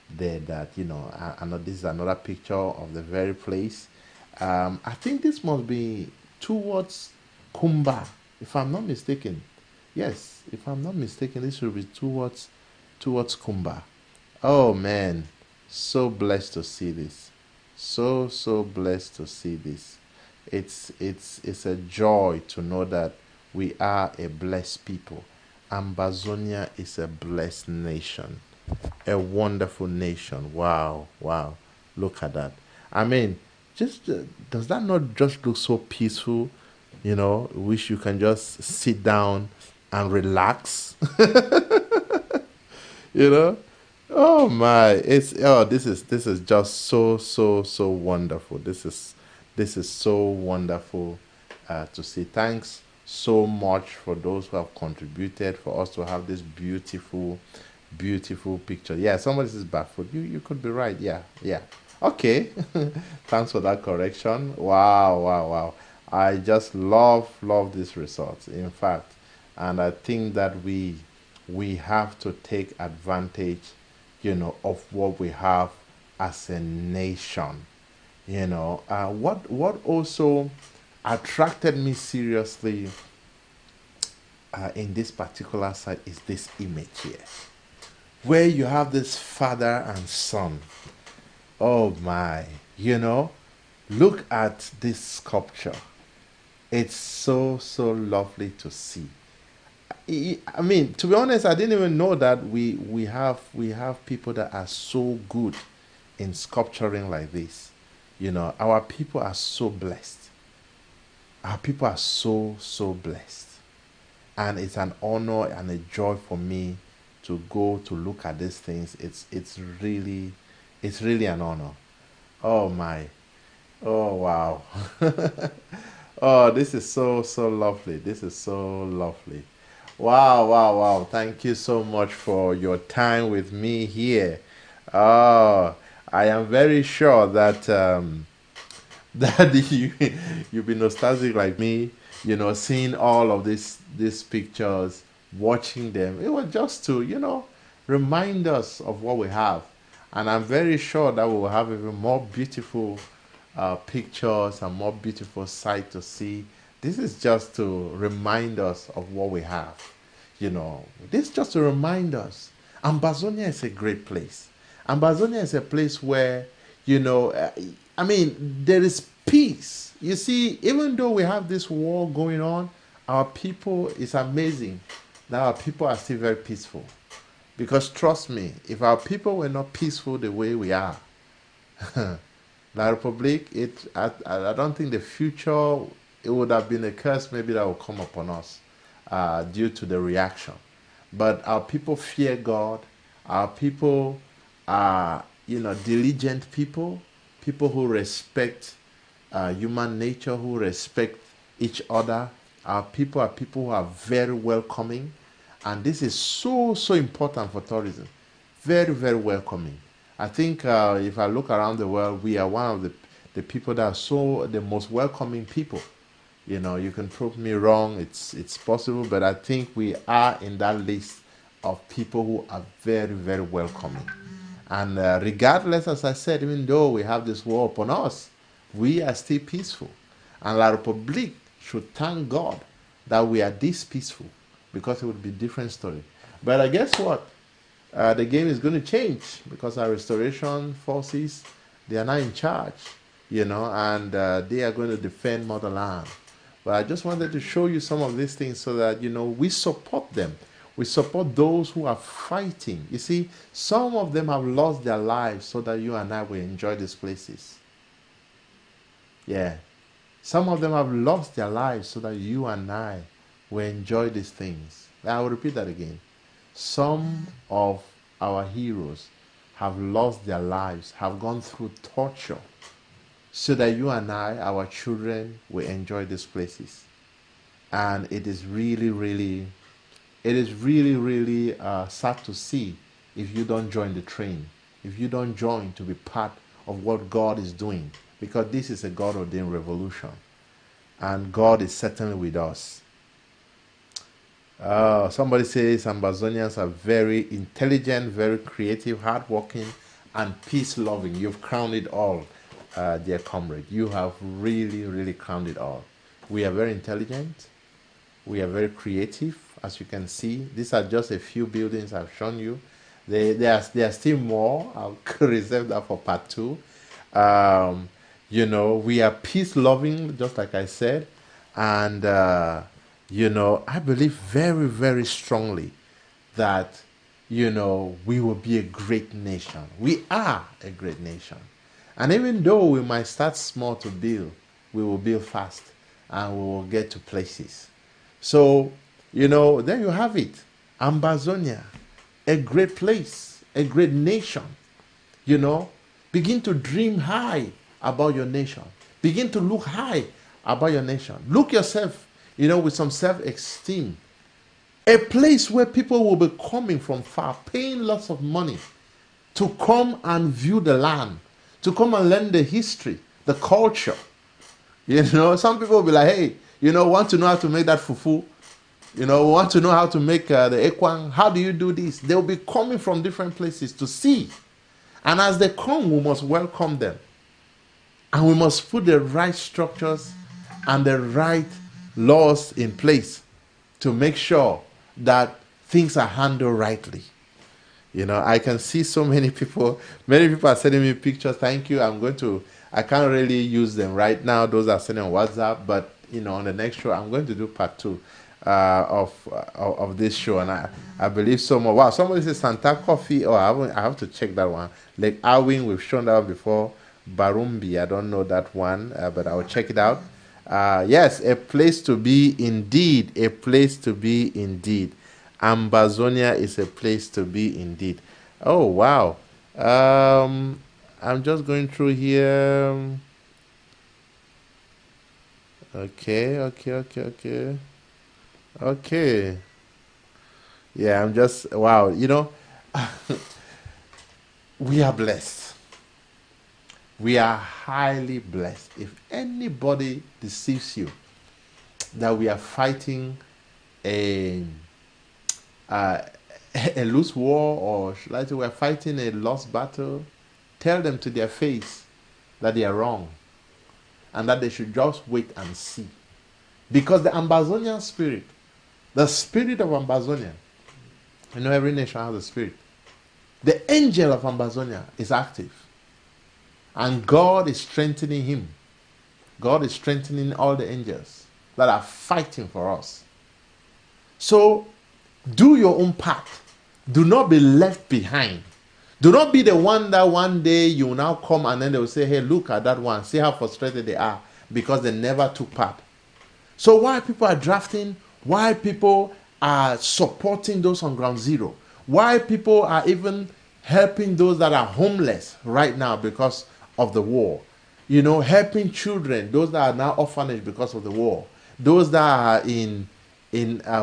there, that I know this is another picture of the very place. I think this must be towards Kumba, if I'm not mistaken. Yes, if I'm not mistaken, this will be towards Kumba. Oh man, so blessed to see this. So blessed to see this. It's a joy to know that we are a blessed people. Ambazonia is a blessed nation, a wonderful nation. Wow, wow. Look at that. I mean, just does that not just look so peaceful? Wish you can just sit down and relax. you know oh my, this is just so wonderful. This is so wonderful to see. Thanks so much for those who have contributed for us to have this beautiful picture. Yeah, somebody says barefoot. You could be right. Yeah. Okay. Thanks for that correction. Wow. I just love this result. In fact, and I think that we have to take advantage, of what we have as a nation. What also attracted me seriously in this particular site is this image here, where you have this father and son. Oh my, look at this sculpture. It's so, so lovely to see. I mean, to be honest, I didn't even know that we have people that are so good in sculpturing like this. Our people are so blessed. Our people are so, so blessed. And it's an honor and a joy for me to go to look at these things. It's really an honor. Oh my. Oh wow. Oh, this is so, so lovely. This is so lovely. Wow, wow, wow. Thank you so much for your time with me here. Oh, I am very sure that that you've been nostalgic like me, seeing all of these pictures, watching them. It was just to, remind us of what we have. And I'm very sure that we will have even more beautiful pictures and more beautiful sight to see. This is just to remind us of what we have. This is just to remind us. Ambazonia is a great place. Ambazonia is a place where, I mean, there is peace. You see, even though we have this war going on, our people, it's amazing that our people are still very peaceful. Because trust me, if our people were not peaceful the way we are, La Republic, I don't think the future, it would have been a curse maybe that will come upon us due to the reaction. But our people fear God. Our people are, diligent people, people who respect human nature, who respect each other. Our people are people who are very welcoming. And this is so, so important for tourism. Very, very welcoming. I think if I look around the world, we are one of the people that are the most welcoming people. You can prove me wrong. It's possible, but I think we are in that list of people who are very, very welcoming. And regardless, as I said, even though we have this war upon us, we are still peaceful. And La Republique should thank God that we are this peaceful, because it would be a different story. But I guess what? The game is going to change because our restoration forces, they are now in charge, and they are going to defend motherland. But I just wanted to show you some of these things so that, we support them. We support those who are fighting. You see, some of them have lost their lives so that you and I will enjoy these places. Yeah. Some of them have lost their lives so that you and I will enjoy these things. I will repeat that again. Some of our heroes have lost their lives, have gone through torture, so that you and I, our children, will enjoy these places. And it is really, really, sad to see if you don't join the train, if you don't join to be part of what God is doing, because this is a God-ordained revolution, and God is certainly with us. Somebody says Ambazonians are very intelligent, very creative, hardworking, and peace-loving. You've crowned it all, dear comrade. You have really, really crowned it all. We are very intelligent. We are very creative, as you can see. These are just a few buildings I've shown you. There are still more. I'll reserve that for part 2. We are peace-loving, just like I said. And, I believe very, very strongly that, we will be a great nation. We are a great nation. And even though we might start small to build, we will build fast and we will get to places. So, there you have it. Ambazonia, a great place, a great nation. Begin to dream high about your nation. Begin to look high about your nation. Look yourself, with some self-esteem. A place where people will be coming from far, paying lots of money to come and view the land, to come and learn the history, the culture. Some people will be like, hey, want to know how to make that fufu? Want to know how to make the ekwang? How do you do this? They'll be coming from different places to see. And as they come, we must welcome them. And we must put the right structures and the right laws in place to make sure that things are handled rightly. You know, I can see so many people are sending me pictures. Thank you. I can't really use them right now. Those are sending on WhatsApp, but you know, on the next show, I'm going to do part 2 of this show. And I believe so more. Wow, somebody says Santa Coffee. Oh, I have to check that one. Like Arwin, we've shown that one before. Barumbi, I don't know that one, but I'll check it out. Yes, a place to be indeed. A place to be indeed. Ambazonia is a place to be indeed. Oh, wow. I'm just going through here. Okay. Okay. Yeah, I'm just, wow. You know, we are blessed. We are highly blessed. If anybody deceives you that we are fighting a a loose war, or should I say we're fighting a lost battle, tell them to their face that they are wrong and that they should just wait and see. Because the Ambazonian spirit, the spirit of Ambazonia, you know, every nation has a spirit. The angel of Ambazonia is active. And God is strengthening him. God is strengthening all the angels that are fighting for us. So, do your own part. Do not be left behind. Do not be the one that one day you will now come and then they will say, hey, look at that one. See how frustrated they are because they never took part. So why people are drafting, why people are supporting those on ground zero, why people are even helping those that are homeless right now because of the war, you know, helping children, those that are now orphanage because of the war, those that are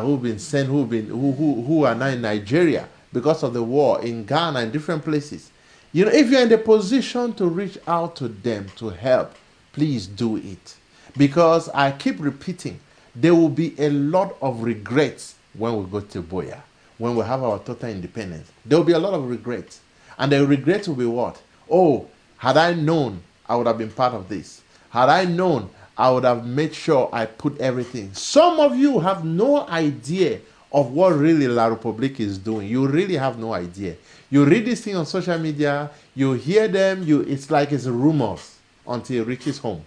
who've been sent, who are now in Nigeria because of the war, in Ghana and different places. You know, if you're in the position to reach out to them to help, please do it. Because I keep repeating, there will be a lot of regrets when we go to Boya, when we have our total independence. There will be a lot of regrets. And the regret will be what? Oh, had I known, I would have been part of this. Had I known, I would have made sure I put everything. Some of you have no idea of what really La Republique is doing. You really have no idea. You read this thing on social media, you hear them, it's like it's rumors until it reaches home.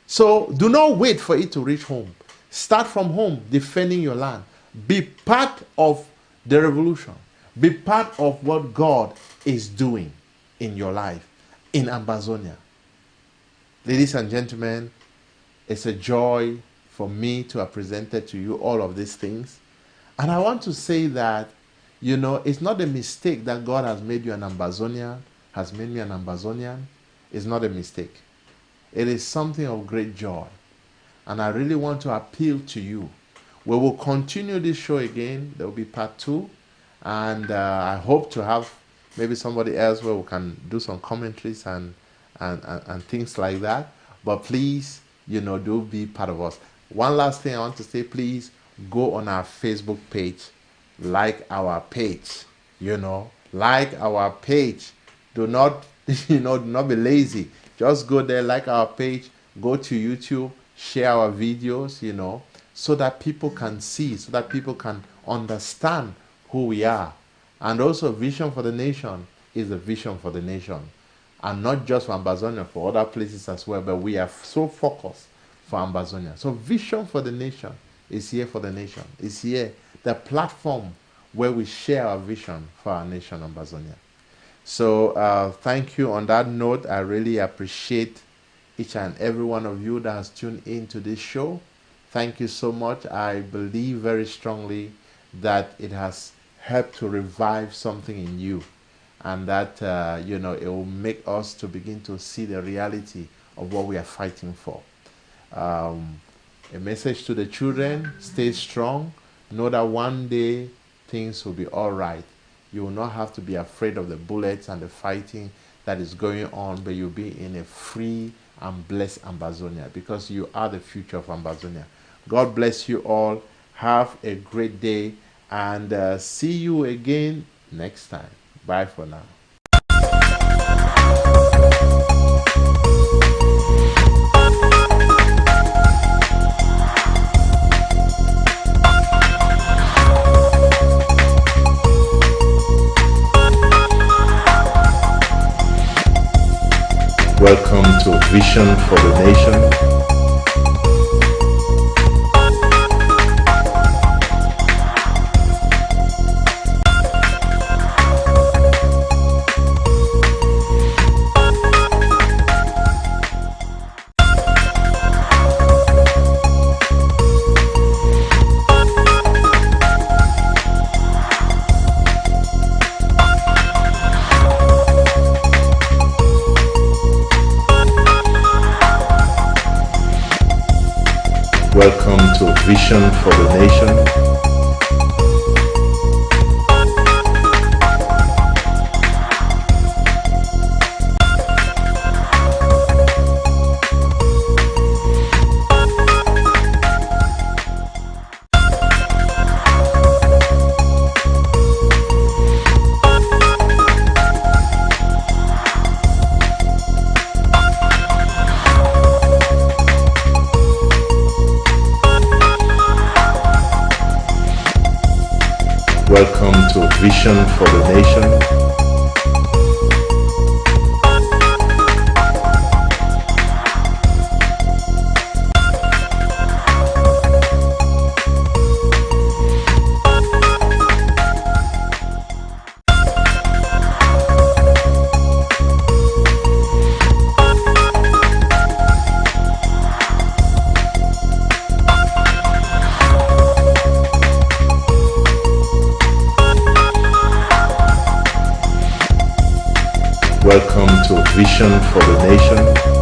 So do not wait for it to reach home. Start from home, defending your land. Be part of the revolution. Be part of what God is doing in your life, in Ambazonia. Ladies and gentlemen, it's a joy for me to have presented to you all of these things. And I want to say that, you know, it's not a mistake that God has made you an Ambazonian, has made me an Ambazonian. It's not a mistake. It is something of great joy. And I really want to appeal to you. We will continue this show again. There will be part 2. And I hope to have maybe somebody else where we can do some commentaries and things like that. But please, you know, do be part of us. One last thing I want to say, please go on our Facebook page. Like our page. You know, like our page. Do not, do not be lazy. Just go there, like our page, go to YouTube, share our videos, you know, so that people can see, so that people can understand who we are. And also, Vision for the Nation is a vision for the nation. And not just for Ambazonia, for other places as well, but we are so focused for Ambazonia. So Vision for the Nation is here for the nation. It's here, the platform where we share our vision for our nation, Ambazonia. So thank you. On that note, I really appreciate each and every one of you that has tuned in to this show. Thank you so much. I believe very strongly that it has helped to revive something in you, and that you know, it will make us to begin to see the reality of what we are fighting for. A message to the children: stay strong. Know that one day things will be all right. You will not have to be afraid of the bullets and the fighting that is going on, but you'll be in a free and blessed Ambazonia, because you are the future of Ambazonia. God bless you all. Have a great day, and see you again next time. Bye for now. Welcome to Vision for the Nation. Welcome to Vision for the Nation. Welcome to Vision for the Nation. Welcome to Vision for the Nation.